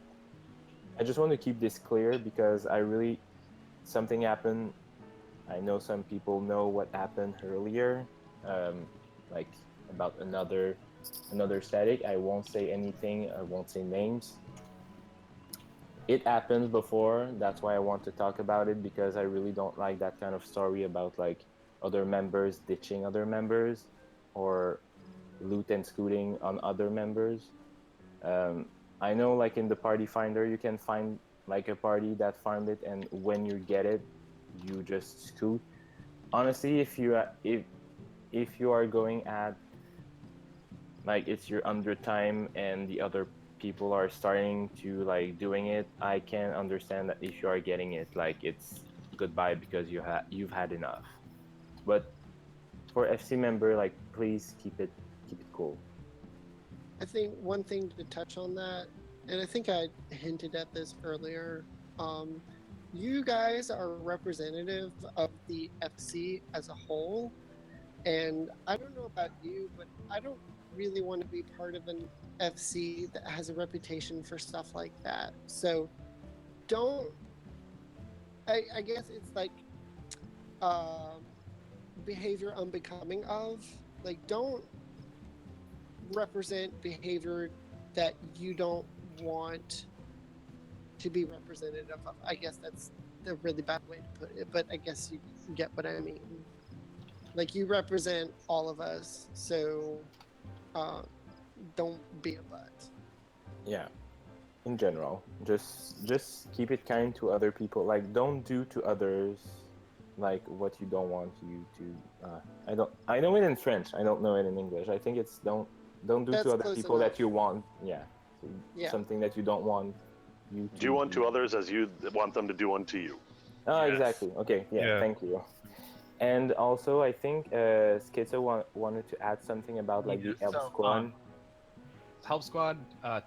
S3: I just want to keep this clear because I really something happened. I know some people know what happened earlier, like about another static. I won't say anything. I won't say names. It happens before. That's why I want to talk about it because I really don't like that kind of story about like other members ditching other members or loot and scooting on other members. Um, I know like in the party finder you can find like a party that farmed it, and when you get it, you just scoot. Honestly, if you are going at like it's your under time and the other people are starting to like doing it, I can understand that if you are getting it, like it's goodbye because you've had enough. But for FC member, like please keep it cool.
S2: I think one thing to touch on that, and I think I hinted at this earlier, you guys are representative of the FC as a whole. And I don't know about you, but I don't really want to be part of an FC that has a reputation for stuff like that. So don't, I guess it's like um behavior unbecoming of, like, don't represent behavior that you don't want to be representative of. I guess that's a really bad way to put it, but I guess you get what I mean. Like, you represent all of us, so uh, don't be a butt.
S3: Yeah, in general, just keep it kind to other people. Like don't do to others like what you don't want you to. I know it in French. I don't know it in English. I think it's don't do
S2: That's
S3: to other
S2: close
S3: people
S2: enough.
S3: that you want. Yeah, so
S2: Yeah.
S3: something that you don't want you to
S10: Do unto others as you want them to do unto you.
S3: Oh,
S1: Yes.
S3: exactly. Okay, yeah,
S6: Yeah.
S3: thank you. And also, I think Schizo wanted to add something about like the elf squad.
S11: Help Squad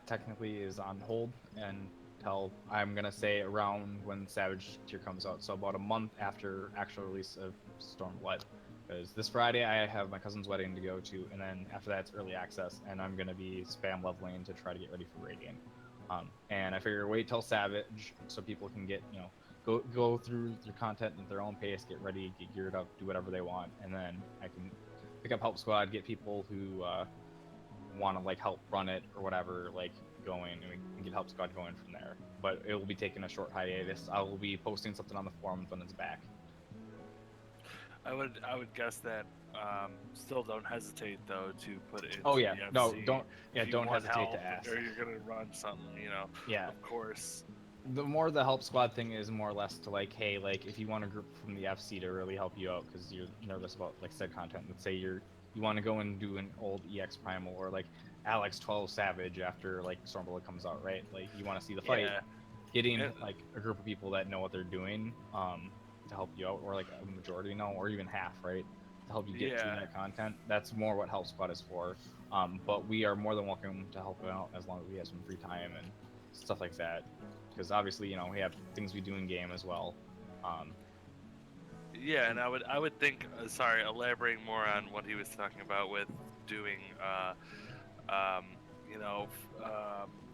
S11: technically is on hold until I'm gonna say around when Savage Tier comes out, so about a month after actual release of Stormblood. Because this Friday I have my cousin's wedding to go to, and then after that it's early access, and I'm gonna be spam leveling to try to get ready for Radiant. And I figure wait till Savage so people can get go through their content at their own pace, get ready, get geared up, do whatever they want, and then I can pick up Help Squad, get people who want to like help run it or whatever like going, and we can get Help Squad going from there. But it will be taking a short hiatus. I will be posting something on the forums when it's back.
S1: I would guess that still don't hesitate though to put it into
S11: Oh yeah,
S1: the
S11: no,
S1: FC
S11: don't
S1: if you
S11: don't
S1: want
S11: hesitate to
S1: help
S11: ask.
S1: or you're gonna run something, you know.
S11: Yeah,
S1: Of course.
S11: the more the help squad thing is more or less to like, hey, like if you want a group from the FC to really help you out because you're nervous about like said content. Let's say you want to go and do an old EX Primal or like Alex 12 Savage after like Stormblood comes out, right? Like you want to see the fight.
S1: Yeah.
S11: Getting
S1: And,
S11: like a group of people that know what they're doing to help you out, or like a majority know, or even half, right, to help you get through
S1: yeah.
S11: that content. That's more what help squad is for. But we are more than welcome to help out as long as we have some free time and stuff like that, because obviously we have things we do in game as well.
S1: Yeah, and I would think sorry, elaborating more on what he was talking about with doing you know,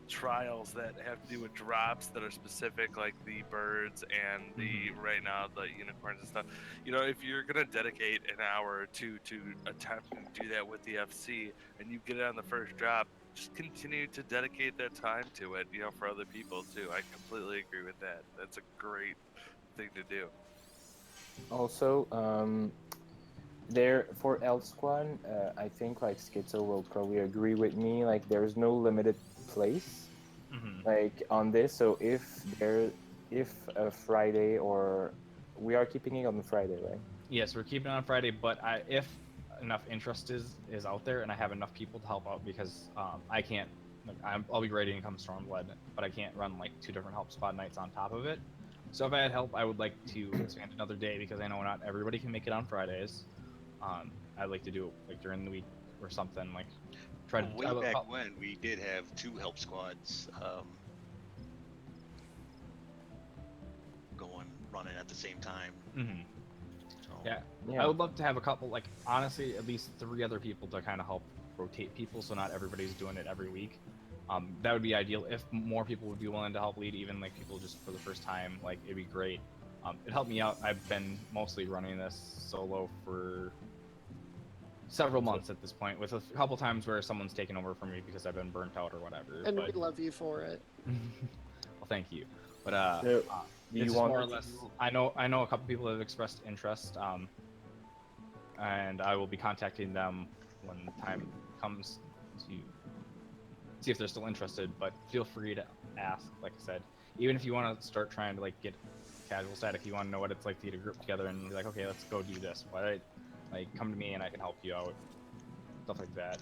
S1: trials that have to do with drops that are specific, like the birds and the right now the unicorns and stuff. You know, if you're gonna dedicate an hour or two to attempt and do that with the FC, and you get it on the first drop, just continue to dedicate that time to it. You know, for other people too. I completely agree with that. That's a great thing to do.
S3: Also, there for Elf Squad, I think like Schizo will probably agree with me. Like, there's no limited place like on this. So if a Friday, or we are keeping it on the Friday, right?
S11: Yes, we're keeping it on Friday, but if enough interest is out there and I have enough people to help out, because I can't, like, I'll be ready to come Stormblood, but I can't run like 2 different help squad nights on top of it. So if I had help, I would like to expand another day, because I know not everybody can make it on Fridays. I'd like to do it like during the week or something, like try to.
S8: Way back when, we did have 2 help squads running at the same time. So,
S11: yeah, I would love to have a couple, like honestly, at least 3 other people to kind of help rotate people, so not everybody's doing it every week. That would be ideal. If more people would be willing to help lead, even like people just for the first time, like it'd be great. It helped me out. I've been mostly running this solo for several months at this point, with a couple times where someone's taken over for me because I've been burnt out or whatever.
S2: And
S11: but...
S2: we love you for it.
S11: Well, thank you. But
S3: do you
S11: it's
S3: want
S11: more or
S3: me to
S11: less.
S3: do-
S11: I know a couple people have expressed interest, and I will be contacting them when the time comes to see if they're still interested. But feel free to ask. Like I said, even if you want to start trying to like get casual stat, if you want to know what it's like to get a group together and be like, okay, let's go do this. Why, like, come to me and I can help you out, stuff like that.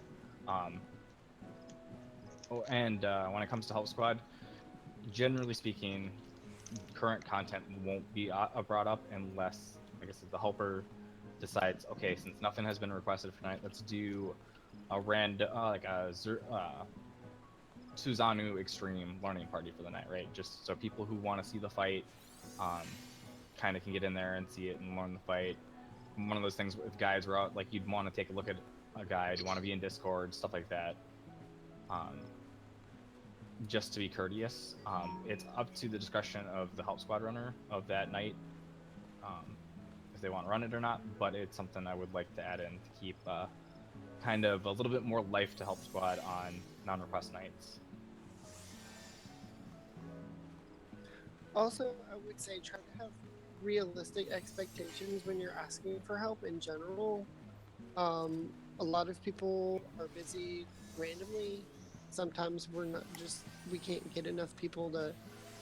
S11: Oh, and when it comes to Help Squad, generally speaking, current content won't be brought up unless, like I said, the helper decides, okay, since nothing has been requested for tonight, let's do a random, like a Suzanu Extreme learning party for the night, right? Just so people who want to see the fight kind of can get in there and see it and learn the fight. One of those things with guides where like you'd want to take a look at a guide, you want to be in Discord, stuff like that. Just to be courteous, it's up to the discretion of the help squad runner of that night, if they want to run it or not. But it's something I would like to add in to keep kind of a little bit more life to help squad on non-request nights.
S2: Also, I would say try to have realistic expectations when you're asking for help in general. A lot of people are busy randomly. Sometimes we can't get enough people to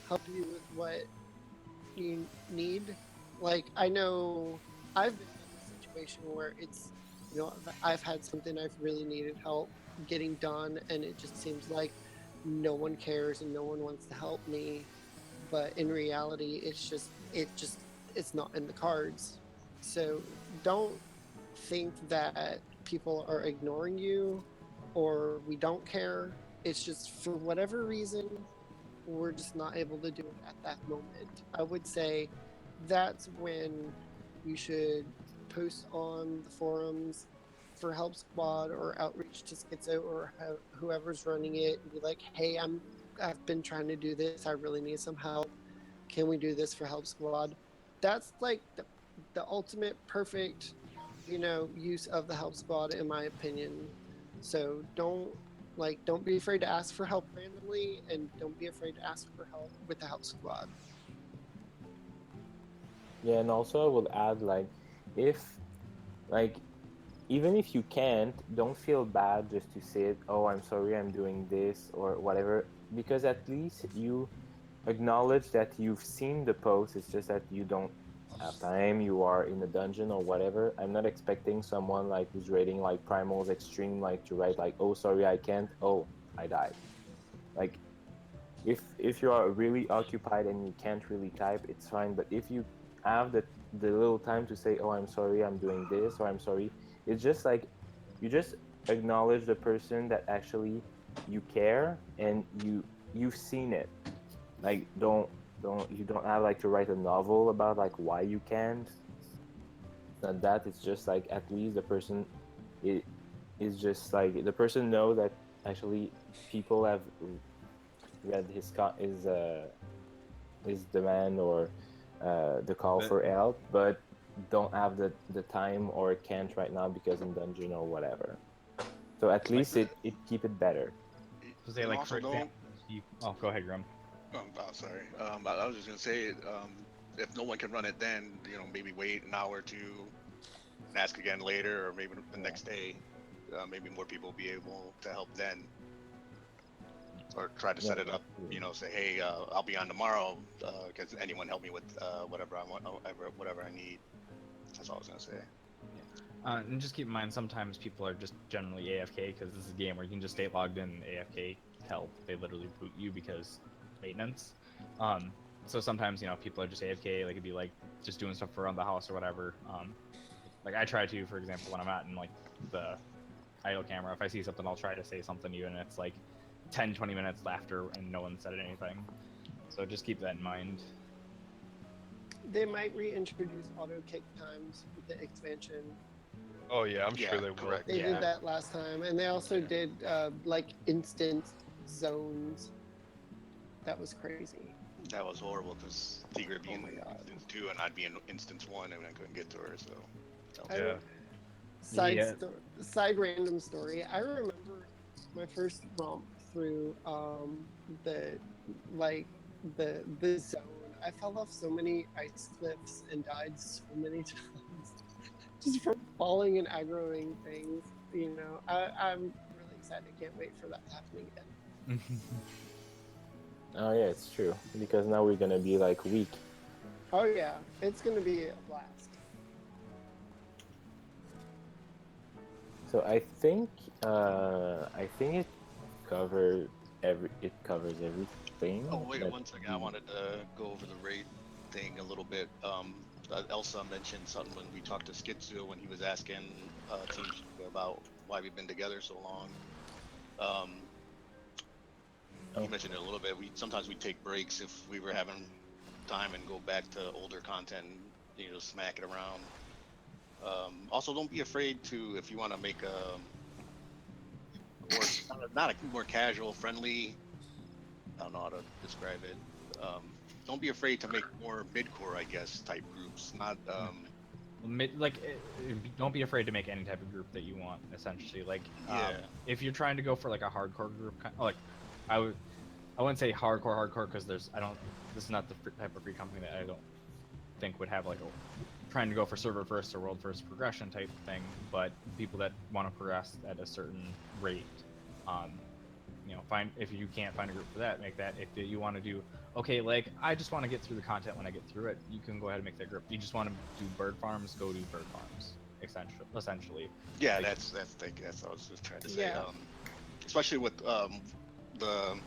S2: help you with what you need. Like, I know I've been in a situation where it's, I've had something I've really needed help getting done, and it just seems like no one cares and no one wants to help me. But in reality, it's not in the cards. So don't think that people are ignoring you or we don't care. It's just for whatever reason, we're just not able to do it at that moment. I would say that's when you should post on the forums for Help Squad or outreach to Schizo or whoever's running it and be like, hey, I've been trying to do this. I really need some help. Can we do this for Help Squad? That's like the ultimate perfect, use of the Help Squad, in my opinion. So don't be afraid to ask for help randomly, and don't be afraid to ask for help with the Help Squad.
S3: Yeah, and also I will add, like, if like, even if you can't, don't feel bad just to say it. Oh, I'm sorry, I'm doing this or whatever, because at least you acknowledge that you've seen the post. It's just that you don't have time. You are in a dungeon or whatever. I'm not expecting someone like who's rating like Primal's Extreme like to write like, oh, sorry, I can't. Oh, I died. Like, if you are really occupied and you can't really type, it's fine. But if you have the little time to say, oh, I'm sorry, I'm doing this, or I'm sorry, it's just like you just acknowledge the person that actually you care and you've seen it. Like, don't have like to write a novel about like why you can't. It's not that. It's just like at least the person it is just like the person know that actually people have read his demand or the call for help, but don't have the time or can't right now because in dungeon or whatever. So at least it keep it better.
S11: So say
S8: And
S11: like
S8: also
S11: for example, oh, go ahead, Grum.
S8: Sorry. I was just gonna say, if no one can run it, then maybe wait an hour or two and ask again later, or maybe the next day. Maybe more people will be able to help then, or try to set it up. Say, hey, I'll be on tomorrow. Because anyone help me with whatever I want, whatever I need. That's all I was gonna say.
S11: And just keep in mind, sometimes people are just generally AFK because this is a game where you can just stay logged in AFK help. They literally boot you because maintenance. So sometimes people are just AFK. They could be like just doing stuff around the house or whatever. Like I try to, for example, when I'm out in like the idle camera, if I see something, I'll try to say something even if it's like 10-20 minutes after and no one said anything. So just keep that in mind.
S2: They might reintroduce auto kick times with the expansion.
S13: Oh yeah, I'm sure they will.
S2: They did that last time, and they also did like instant zones. That was crazy.
S8: That was horrible because Tigre would be in instance 2 and I'd be in instance 1 and I couldn't get to her. So
S2: Side random story. I remember my first romp through the like the zone. I fell off so many ice cliffs and died so many times just from falling and aggroing things. I'm really excited. I can't wait for that to happen again.
S3: Oh yeah, it's true, because now we're gonna be like weak.
S2: Oh yeah, it's gonna be a blast.
S3: So I think it covers everything.
S8: Oh wait, one second. I wanted to go over the rate thing a little bit. Elsa mentioned something when we talked to Skitsu when he was asking Team about why we've been together so long. He mentioned it a little bit. Sometimes we take breaks if we were having time and go back to older content and smack it around. Also, don't be afraid to, if you want to make not a more casual, friendly. I don't know how to describe it. Don't be afraid to make more mid-core, I guess, type groups. Not
S11: don't be afraid to make any type of group that you want. Essentially, if you're trying to go for like a hardcore group, like I wouldn't say hardcore because this is not the type of free company that I don't think would have like trying to go for server first or world first progression type thing, but people that want to progress at a certain rate, find, if you can't find a group for that, make that. If you want to do, okay, like I just want to get through the content when I get through it, you can go ahead and make that group. You just want to do bird farms, go do bird farms, essentially.
S8: Yeah, like, that's what I was just trying to say. Yeah. Especially with the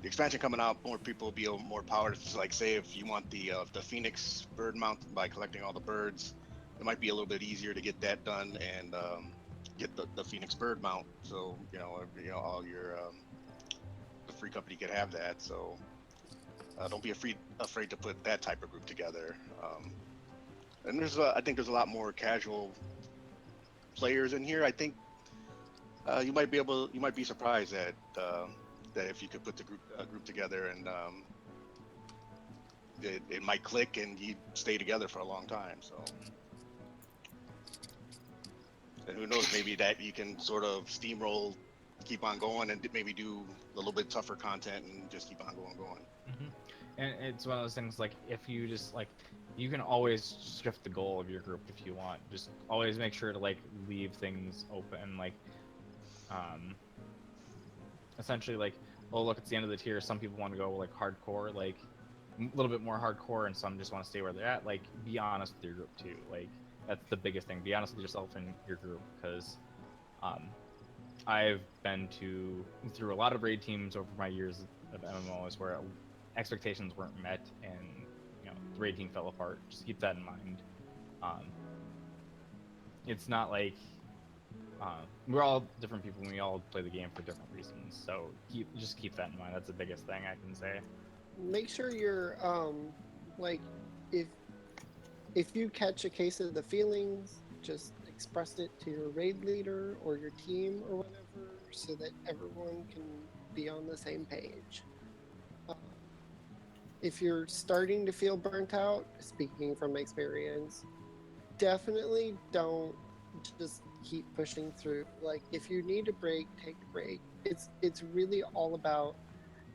S8: expansion coming out, more people will be more power to, like, say if you want the Phoenix bird mount by collecting all the birds, it might be a little bit easier to get that done and get the Phoenix bird mount. So all your the free company could have that. So don't be afraid to put that type of group together. And I think there's a lot more casual players in here. I think you might be surprised that if you could put the group together and it might click and you stay together for a long time. So, and who knows, maybe that you can sort of steamroll, keep on going, and maybe do a little bit tougher content and just keep on going.
S11: Mm-hmm. And it's one of those things, like if you just like you can always shift the goal of your group if you want. Just always make sure to like leave things open, like essentially like, oh look, it's the end of the tier. Some people want to go like hardcore, like a little bit more hardcore, and some just want to stay where they're at. Like, be honest with your group too. Like, that's the biggest thing. Be honest with yourself and your group, because I've been through a lot of raid teams over my years of MMOs where expectations weren't met, and the raid team fell apart. Just keep that in mind. It's not like we're all different people, and we all play the game for different reasons. So just keep that in mind. That's the biggest thing I can say.
S2: Make sure you're like if you catch a case of the feelings, just express it to your raid leader or your team or whatever, so that everyone can be on the same page. If you're starting to feel burnt out, speaking from experience, definitely don't just keep pushing through. Like, if you need a break, take a break. It's really all about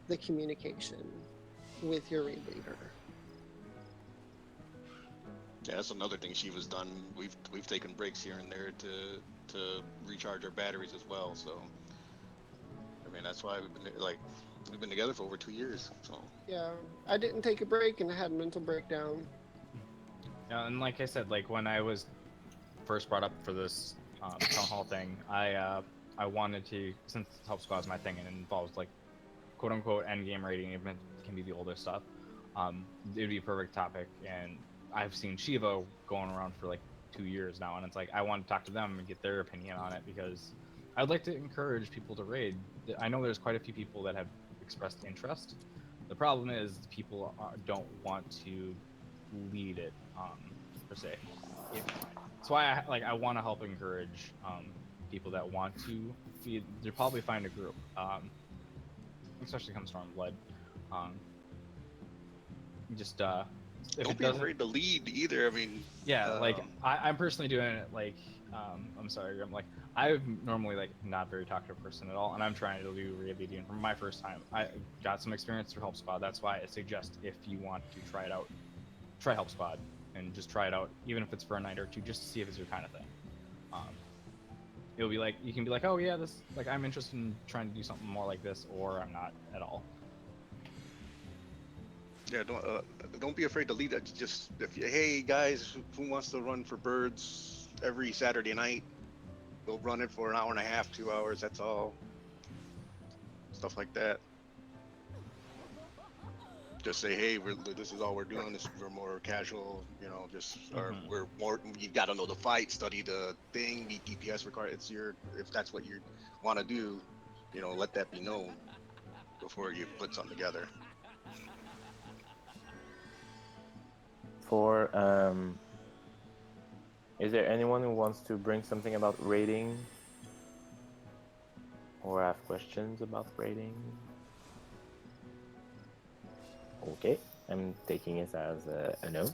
S2: the communication with your raid leader.
S8: Yeah, that's another thing Shiva's done. We've taken breaks here and there to recharge our batteries as well. So, I mean, that's why we've been together for over 2 years. So
S2: Yeah, I didn't take a break and I had a mental breakdown.
S11: Yeah, and like I said, like when I was first brought up for this town hall thing, I wanted to, since Help Squad is my thing and it involves like quote unquote end game rating, even if it can be the older stuff, it'd be a perfect topic. And I've seen Shiva going around for like 2 years now, and it's like I want to talk to them and get their opinion on it, because I'd like to encourage people to raid. I know there's quite a few people that have expressed interest. The problem is people don't want to lead it per se. That's why I want to help encourage people that want to feed. They'll probably find a group, especially come Stormblood. Just if
S8: don't
S11: it
S8: be
S11: doesn't,
S8: afraid to lead either. I mean,
S11: yeah, like I'm personally doing it. Like, I'm sorry, I'm like I'm normally like not a very talkative person at all, and I'm trying to do raid leading for my first time. I got some experience through Help Squad. That's why I suggest if you want to try it out, try Help Squad and just try it out, even if it's for a night or two, just to see if it's your kind of thing. It'll be like you can be like, oh yeah, this like I'm interested in trying to do something more like this, or I'm not at all.
S8: Yeah, don't be afraid to lead. Just hey guys, who wants to run for birds every Saturday night? We'll run it for an hour and a half, 2 hours. That's all. Stuff like that. Just say, hey, this is all we're doing. We're more casual, just or we're more. You got to know the fight, study the thing, meet DPS required. If that's what you want to do, let that be known before you put something together.
S3: Is there anyone who wants to bring something about rating or have questions about rating? Okay, I'm taking it as a no.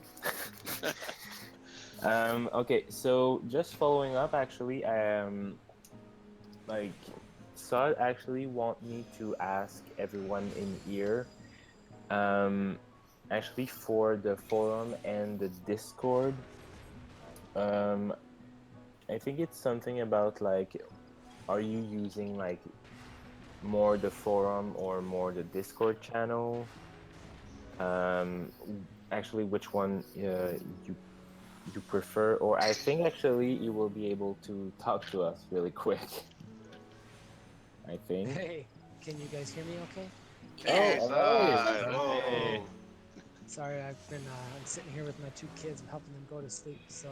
S3: Okay, so just following up, actually, like, Sod actually want me to ask everyone in here, actually for the forum and the Discord. I think it's something about like, are you using like more the forum or more the Discord channel? Actually, which one you prefer? Or I think actually you will be able to talk to us really quick. I think.
S14: Hey, can you guys hear me okay?
S8: Hey,
S14: Hey. Sorry, I'm sitting here with my 2 kids, helping them go to sleep. So,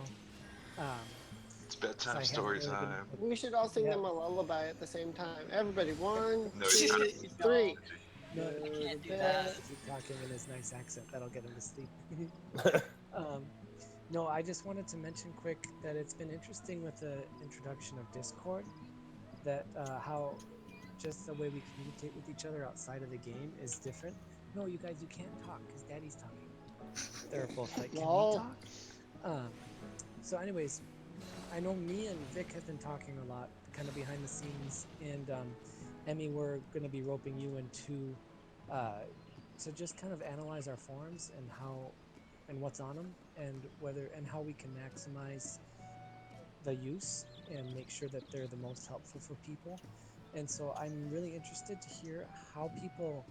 S13: it's bedtime story time.
S2: We should all sing them a lullaby at the same time. Everybody, 1,
S13: No,
S2: 2, 3.
S14: No,
S2: you
S14: can't do that. Keep talking in his nice accent. That'll get him to sleep. No, I just wanted to mention quick that it's been interesting with the introduction of Discord, that how just the way we communicate with each other outside of the game is different. No, you guys, you can't talk because Daddy's talking. They're both like, can we talk? So anyways, I know me and Vic have been talking a lot, kind of behind the scenes, and Emmy, we're going to be roping you into to just kind of analyze our forums and how and what's on them, and whether and how we can maximize the use and make sure that they're the most helpful for people. And so I'm really interested to hear how people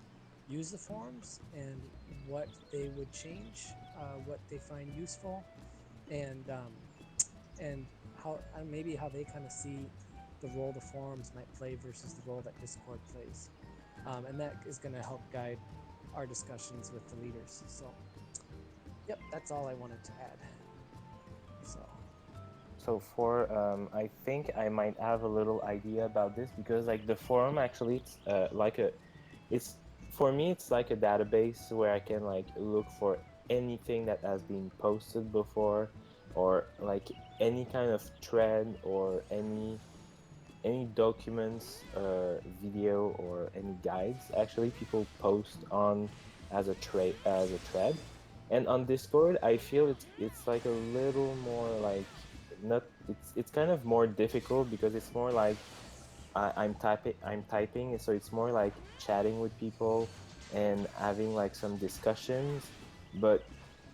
S14: use the forums and what they would change, what they find useful, and how maybe how they kind of see the role the forums might play versus the role that Discord plays, and that is going to help guide our discussions with the leaders. So, yep, that's all I wanted to add.
S3: So for I think I might have a little idea about this because like the forum actually it's it's for me it's like a database where I can like look for anything that has been posted before, or like any kind of thread or any documents, video, or any guides actually people post on as a thread. And on Discord I feel it's like a little more like not it's kind of more difficult because it's more like I'm typing, so it's more like chatting with people and having like some discussions. But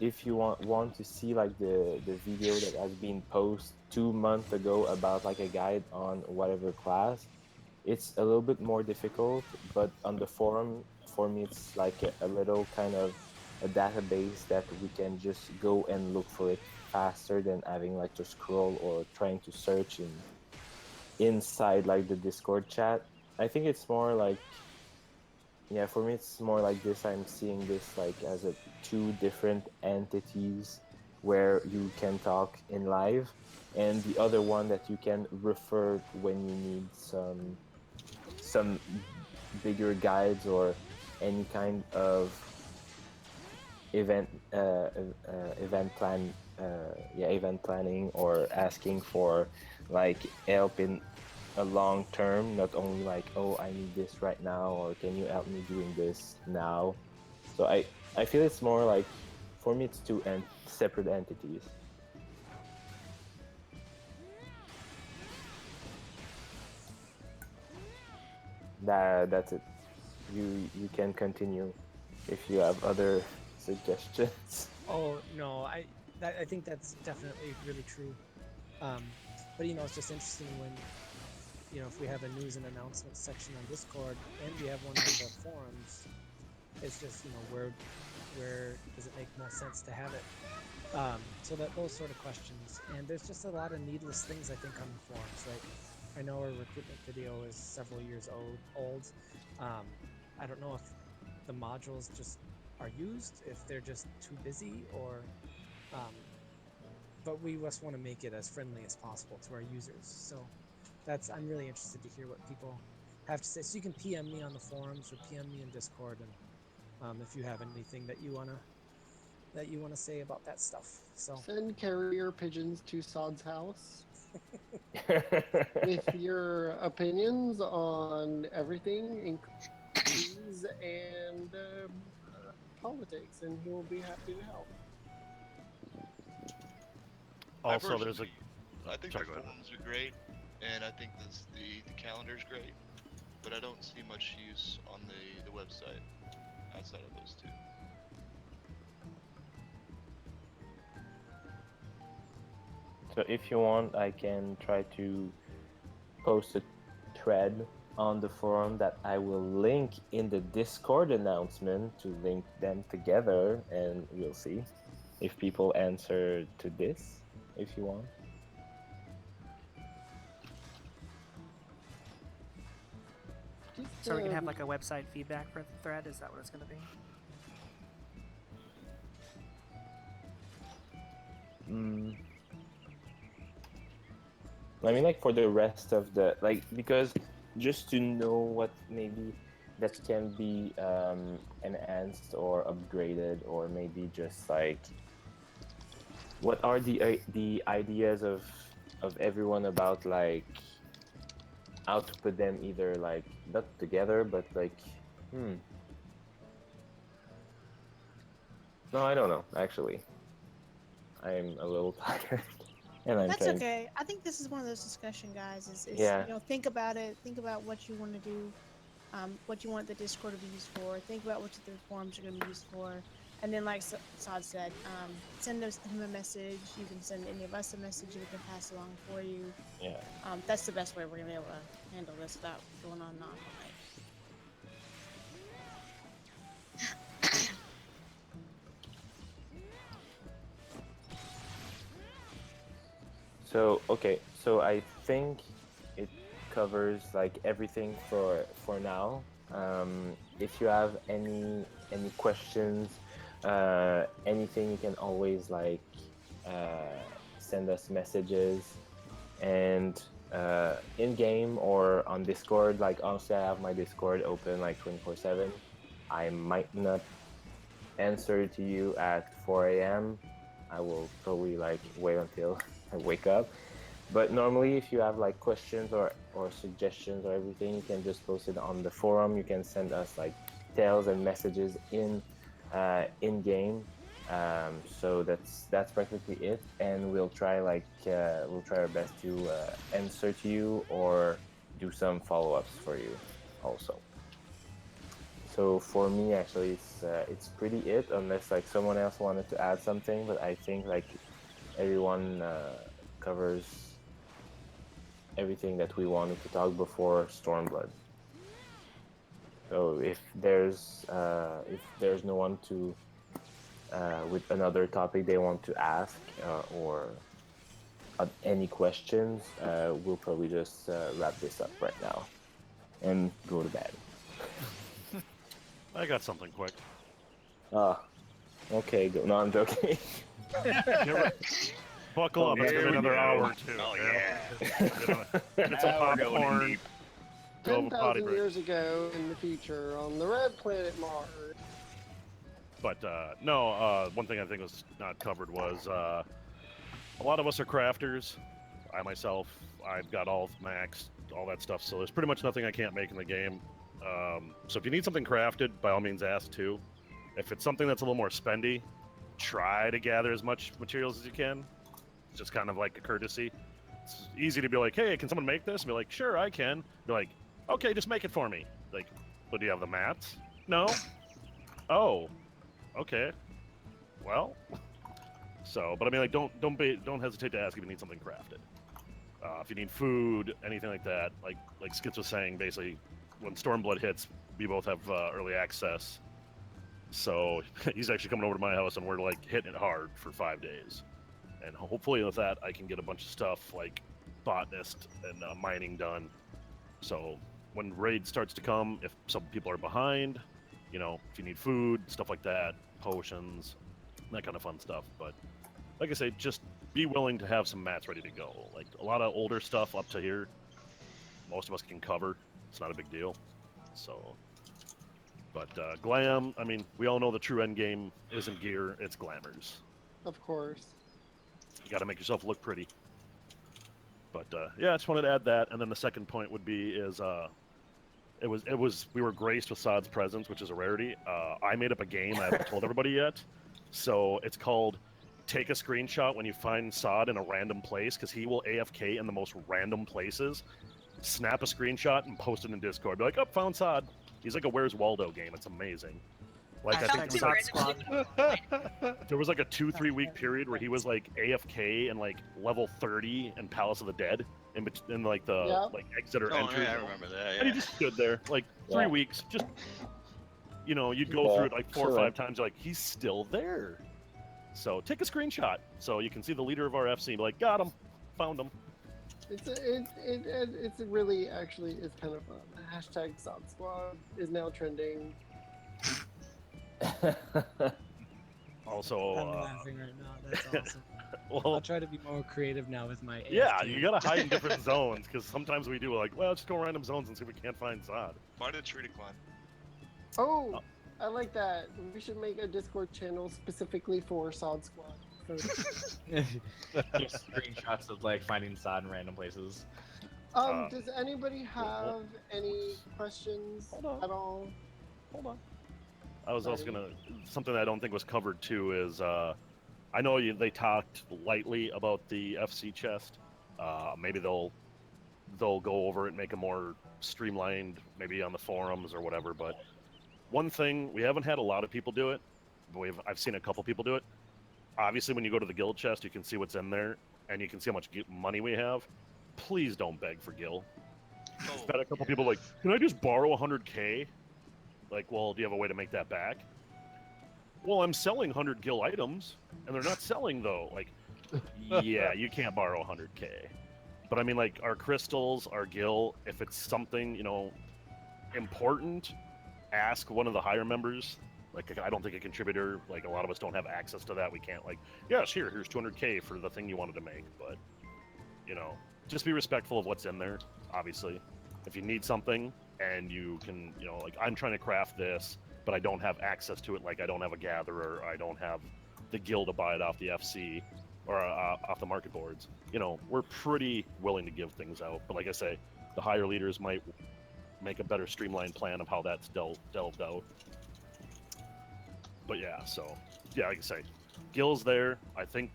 S3: if you want to see like the video that has been posted 2 months ago about like a guide on whatever class, it's a little bit more difficult. But on the forum, for me, it's like a little kind of a database that we can just go and look for it faster than having like to scroll or trying to search inside like the Discord chat. I think it's more like, yeah, for me it's more like this. I'm seeing this like as a two different entities where you can talk in live, and the other one that you can refer when you need some bigger guides or any kind of event event plan event planning, or asking for like help in a long term, not only like, oh, I need this right now, or can you help me doing this now. So I feel it's more like, for me it's two separate entities. That's it. You can continue if you have other suggestions.
S14: Oh no, I think that's definitely really true. But it's just interesting when if we have a news and announcements section on Discord and we have one on the forums, it's just where does it make most sense to have it? So that those sort of questions, and there's just a lot of needless things I think on the forums. Like I know our recruitment video is several years old. I don't know if the modules just are used, if they're just too busy, or but we just want to make it as friendly as possible to our users. So I'm really interested to hear what people have to say. So you can PM me on the forums or PM me in Discord, and if you have anything that you wanna say about that stuff. So
S2: send carrier pigeons to Sod's house with your opinions on everything, including news and politics, and he will be happy to help.
S10: Also, there's a.
S13: I think
S10: Sorry,
S13: the
S10: go ahead.
S13: forums are great, and I think the calendar is great, but I don't see much use on the website outside of those two.
S3: So if you want, I can try to post a thread on the forum that I will link in the Discord announcement to link them together, and we'll see if people answer to this, if you want.
S5: So we can have like a website feedback for the thread. Is that what it's going to be?
S3: I mean, like for the rest of the because just to know what maybe that can be enhanced or upgraded, or maybe just like what are the ideas of everyone about like how to put them either like not together but like no, I don't know actually. I'm a little tired. And I'm
S4: That's
S3: trying.
S4: okay. I think this is one of those discussion guys. Is
S3: Yeah.
S4: think about it. Think about what you want to do, what you want the Discord to be used for. Think about what the forums are going to be used for, And then, like Saad said, send him a message. You can send any of us a message. We can pass along for you.
S3: Yeah.
S4: That's the best way we're gonna be able to handle this without going on and on all night.
S3: So okay, so I think it covers like everything for now. If you have any questions, anything, you can always like send us messages, and in game or on Discord. Like honestly, I have my Discord open like 24/7. I might not answer to you at 4 a.m. I will probably like wait until I wake up. But normally, if you have like questions or suggestions or everything, you can just post it on the forum. You can send us like tales and messages in game. So that's practically it, and we'll try our best to answer to you or do some follow-ups for you also. So for me, actually, it's pretty it, unless like someone else wanted to add something. But I think like everyone covers everything that we wanted to talk before Stormblood. So if there's no one to with another topic they want to ask or any questions, we'll probably just wrap this up right now and go to bed.
S10: I got something quick.
S3: Okay, go. No, I'm joking.
S10: Buckle up, it's gonna be another hour or two.
S8: Oh yeah.
S10: Get some
S8: Now we're going in
S10: popcorn.
S8: deep.
S10: Go have a potty
S2: 10,000
S10: break.
S2: years ago in the future on the red planet Mars.
S10: But no, one thing I think was not covered was a lot of us are crafters. I myself, I've got all max, all that stuff. So there's pretty much nothing I can't make in the game. So if you need something crafted, by all means ask too. If it's something that's a little more spendy, try to gather as much materials as you can. It's just kind of like a courtesy. It's easy to be like, hey, can someone make this? And be like, sure, I can. Be like, okay, just make it for me. Like, but do you have the mats? No. Oh, okay. Well, so, but I mean, like, don't hesitate to ask if you need something crafted. If you need food, anything like that, like Skits was saying, basically, when Stormblood hits, we both have early access. So he's actually coming over to my house, and we're like hitting it hard for 5 days. And hopefully with that, I can get a bunch of stuff like botanist and mining done. So when raid starts to come, if some people are behind, you know, if you need food, stuff like that, potions, that kind of fun stuff. But like I say, just be willing to have some mats ready to go. Like a lot of older stuff up to here, most of us can cover. It's not a big deal. So, but glam, I mean, we all know the true end game isn't gear, it's glamours.
S2: Of course.
S10: You got to make yourself look pretty. But yeah, I just wanted to add that. And then the second point would be is we were graced with Saad's presence, which is a rarity. I made up a game I haven't told everybody yet. So it's called Take a Screenshot When You Find Saad in a Random Place, because he will AFK in the most random places. Snap a screenshot and post it in Discord. Be like, oh, found Saad. He's like a Where's Waldo game. It's amazing. Like I think there was like a 2-3 week period where he was like AFK and like level 30 and Palace of the Dead in like the like exit or entry.
S13: Yeah, I remember that. Yeah.
S10: And he just stood there like 3 weeks. Just you know, you'd go through it like 4 or 5 times. You're like, he's still there. So take a screenshot so you can see the leader of our FC. Be like, got him, found him.
S2: It's really actually it's kind of fun. Hashtag Saad Squad is now trending.
S10: Also,
S14: I'm laughing right now. That's awesome.
S10: Well,
S14: I'll try to be more creative now with my.
S10: Yeah,
S14: AFK.
S10: you gotta hide in different zones because sometimes we do like, well, just go random zones and see if we can't find Saad.
S13: Find a tree to climb.
S2: Oh, I like that. We should make a Discord channel specifically for Saad Squad.
S11: Just screenshots of like finding Saad in random places.
S2: Does anybody have any questions at all?
S10: Hold on. I was also gonna something I don't think was covered too is I know they talked lightly about the FC chest. Maybe they'll go over it and make it more streamlined, maybe on the forums or whatever. But one thing we haven't had a lot of people do it, I've seen a couple people do it. Obviously, when you go to the guild chest, you can see what's in there, and you can see how much money we have. Please don't beg for gil. I've had a couple people like, can I just borrow 100k? Like, well, do you have a way to make that back? Well, I'm selling 100 gil items, and they're not selling though. Like, yeah, you can't borrow 100k. But I mean, like, our crystals, our gil, if it's something, you know, important, ask one of the higher members. Like, I don't think a contributor, like, a lot of us don't have access to that. We can't, like, yes, here's 200k for the thing you wanted to make. But, you know, just be respectful of what's in there, obviously. If you need something and you can, you know, like, I'm trying to craft this, but I don't have access to it, like, I don't have a gatherer, I don't have the guild to buy it off the FC or off the market boards. You know, we're pretty willing to give things out. But like I say, the higher leaders might make a better streamlined plan of how that's delved out. But yeah, so yeah, like I say, Gil's there. I think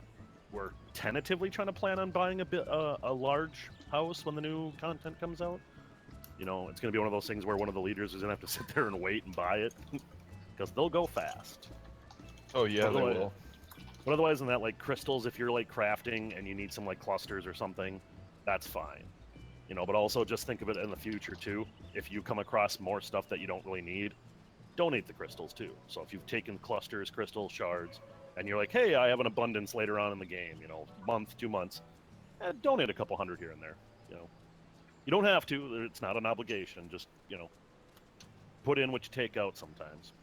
S10: we're tentatively trying to plan on buying a large house when the new content comes out. You know, it's going to be one of those things where one of the leaders is going to have to sit there and wait and buy it because they'll go fast.
S15: Oh yeah, they will.
S10: But otherwise than that, like crystals, if you're like crafting and you need some like clusters or something, that's fine. You know, but also just think of it in the future too. If you come across more stuff that you don't really need, donate the crystals too. So if you've taken clusters, crystals, shards, and you're like, hey, I have an abundance later on in the game, you know, month, 2 months, donate a couple hundred here and there. You know, you don't have to. It's not an obligation. Just, you know, put in what you take out sometimes.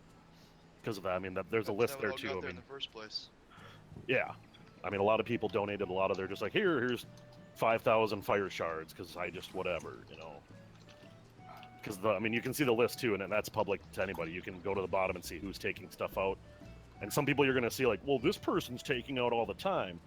S10: Because of that, I mean, there's a list there too. I mean,
S13: in the first place.
S10: yeah, I mean, a lot of people donated a lot of. They're just like, here's 5,000 fire shards because I just whatever, you know. Because I mean, you can see the list too, and that's public to anybody. You can go to the bottom and see who's taking stuff out. And some people you're going to see like, well, this person's taking out all the time.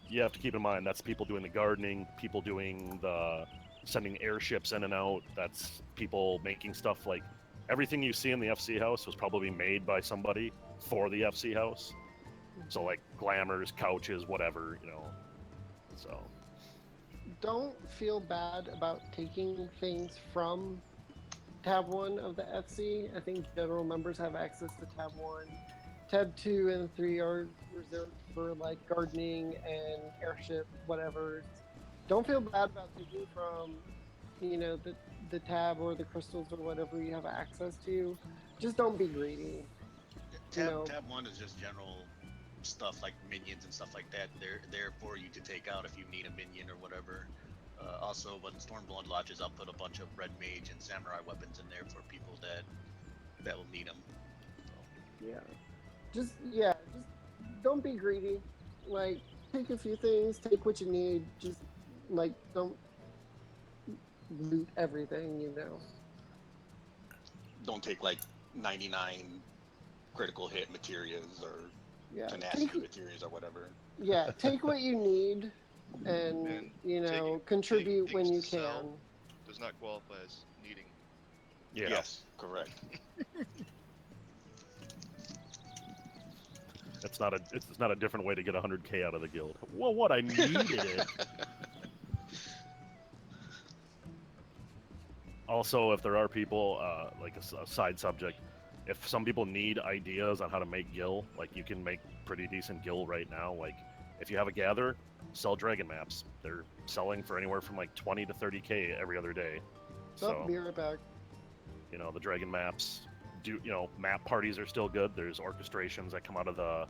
S10: You have to keep in mind that's people doing the gardening, people doing the sending airships in and out. That's people making stuff like everything you see in the FC house was probably made by somebody for the FC house. So like glamours, couches, whatever, you know. So
S2: don't feel bad about taking things from tab 1 of the FC. I think general members have access to tab 1. Tab 2 and 3 are reserved for like gardening and airship, whatever. Don't feel bad about taking from, you know, the tab or the crystals or whatever you have access to. Just don't be greedy.
S8: Tab 1 is just general stuff like minions and stuff like that. They're there for you to take out if you need a minion or whatever. Also, when Stormblood launches, I'll put a bunch of red mage and samurai weapons in there for people that will need them. So.
S2: Just don't be greedy. Like, take a few things, take what you need. Just like don't loot everything, you know.
S8: Don't take like 99 critical hit materials or tenacity materials or whatever.
S2: Yeah, take what you need and you know, contribute when you can.
S13: Does not qualify as needing.
S10: yeah.
S8: Yes, correct.
S10: It's not a different way to get 100k out of the guild. Well, what I needed it. Also, if there are people, like a side subject, if some people need ideas on how to make gil, like you can make pretty decent gil right now. Like if you have a gatherer, sell dragon maps. They're selling for anywhere from like 20 to 30k every other day. So
S2: be right back.
S10: You know, the dragon maps do, you know, map parties are still good. There's orchestrations that come out of the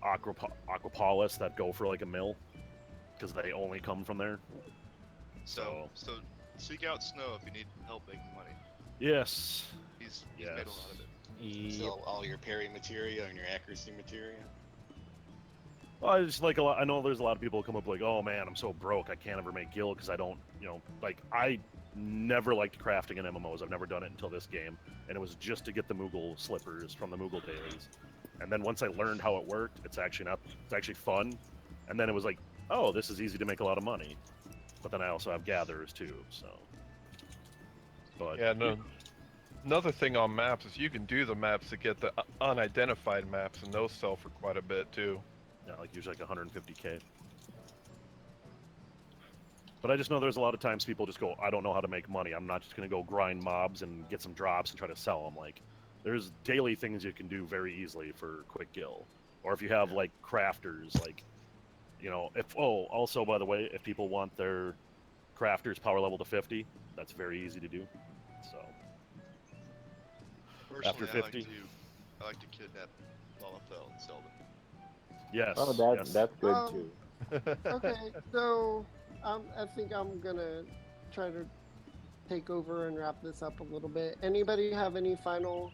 S10: Aquapolis that go for like a mil because they only come from there.
S13: So seek out Snow if you need help making money.
S10: Yes.
S13: He's made a lot of it.
S8: Sell all your parry materia and your accuracy materia.
S10: Well, I just like a lot. I know there's a lot of people who come up like, oh man, I'm so broke, I can't ever make gil because I don't, you know, like I never liked crafting in MMOs. I've never done it until this game, and it was just to get the Moogle slippers from the Moogle dailies. And then once I learned how it worked, it's actually fun. And then it was like, oh, this is easy to make a lot of money. But then I also have gatherers too, so. But
S15: yeah, no. Another thing on maps is you can do the maps to get the unidentified maps, and those sell for quite a bit too.
S10: Yeah, like usually like 150k. But I just know there's a lot of times people just go, I don't know how to make money. I'm not just going to go grind mobs and get some drops and try to sell them. Like, There's daily things you can do very easily for quick kill, or if you have like crafters, like also by the way, if people want their crafters power level to 50, that's very easy to do. So
S13: Personally,
S10: after 50,
S13: I like to kidnap Lalafell and sell them.
S10: yes.
S3: Oh, that's good too.
S2: Okay, so I think I'm gonna try to take over and wrap this up a little bit. Anybody have any final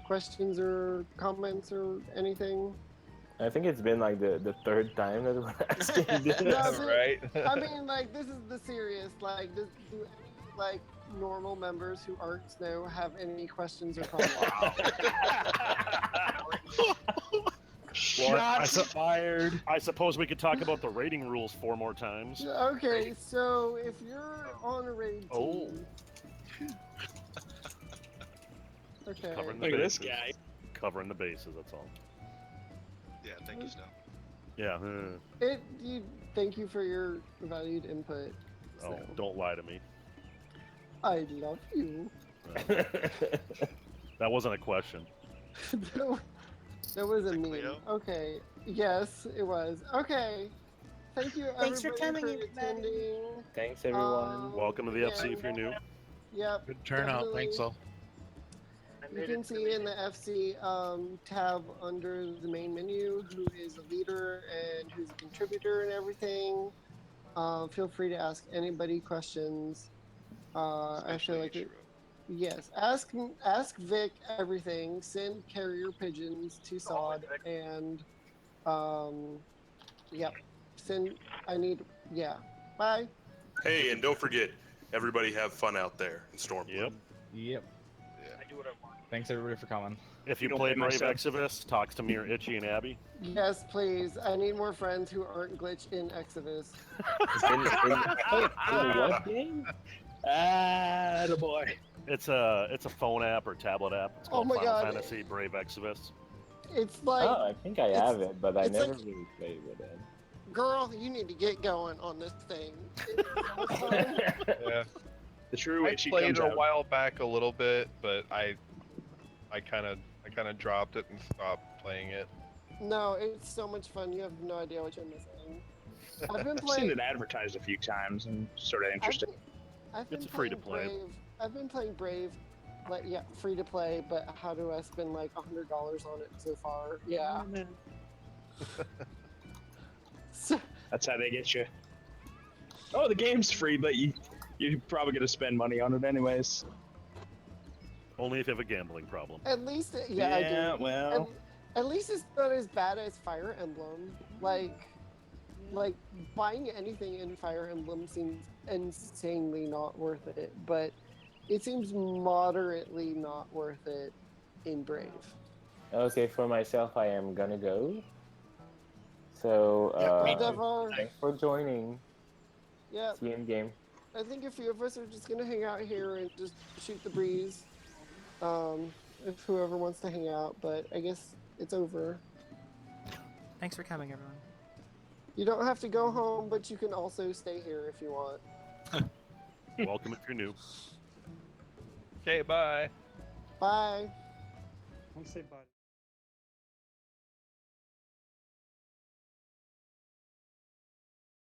S2: questions or comments or anything?
S3: I think it's been like the third time that we're asking this.
S6: Right?
S2: I mean, like, this is the serious. Like, do any like normal members who aren't Snow have any questions or comments?
S6: Shots fired.
S10: I suppose we could talk about the rating rules 4 more times.
S2: Okay, so if you're on a raid team, okay.
S10: Covering the
S6: Look at this
S10: bases.
S6: guy.
S10: Covering the bases, that's all.
S13: Yeah, thank you, Snow.
S10: Yeah.
S2: Thank you for your valued input.
S10: Oh,
S2: Snow.
S10: don't lie to me.
S2: I love you.
S10: That wasn't a question.
S2: That was a meme. Okay. Yes, it was. Okay. Thank you,
S4: Thanks for
S2: everybody,
S4: coming, everybody.
S2: attending.
S3: Thanks, everyone.
S10: Welcome to the FC if you're new.
S2: Yep.
S16: Good turnout. Thanks all.
S2: You can see in the FC tab under the main menu who is a leader and who's a contributor and everything. Feel free to ask anybody questions. I feel like yes, ask Vic everything. Send carrier pigeons to Sod and yep. Bye.
S17: Hey, and don't forget, everybody have fun out there in Stormblood.
S10: Yep.
S11: Yep.
S13: Yeah.
S6: I do what I want.
S11: Thanks everybody for coming.
S10: If you
S6: don't
S10: play
S6: play
S10: Brave
S6: myself.
S10: Exodus, talk to me or Itchy and Abby.
S2: Yes, please. I need more friends who aren't glitch in Exodus.
S3: in what game?
S6: Boy.
S10: It's a phone app or tablet app. It's
S2: Oh
S10: called
S2: my
S10: Final
S2: God.
S10: Fantasy Brave Exodus.
S2: It's like,
S3: Oh, I think I have it, but I
S2: it's
S3: never
S2: like-
S3: really played with it.
S2: girl, you need to get going on this thing. It's so fun.
S15: Yeah.
S6: The true
S15: I
S6: itchy
S15: played
S6: comes
S15: it a
S6: out.
S15: while back a little bit, but I kind of dropped it and stopped playing it.
S2: No, it's so much fun. You have no idea what you're missing. I've been
S6: I've seen
S2: playing.
S6: it advertised a few times and sort of interesting.
S2: I've been
S10: It's free to
S2: playing
S10: play.
S2: Brave. I've been playing Brave, like yeah, free to play. But how do I spend like $100 on it so far? Yeah. So,
S6: That's how they get you. Oh, the game's free, but you're probably gonna spend money on it anyways.
S10: Only if you have a gambling problem.
S2: at least, yeah, I do.
S6: well.
S2: At least it's not as bad as Fire Emblem. Like buying anything in Fire Emblem seems insanely not worth it, but it seems moderately not worth it in Brave.
S3: Okay, for myself, I am gonna go. So, thanks for joining.
S2: Yeah,
S3: See you in game.
S2: I think a few of us are just gonna hang out here and just shoot the breeze. If whoever wants to hang out, but I guess it's over.
S5: Thanks for coming, everyone.
S2: You don't have to go home, but you can also stay here if you want.
S10: Welcome if you're new.
S15: Okay, bye.
S2: Bye.
S14: Don't say bye.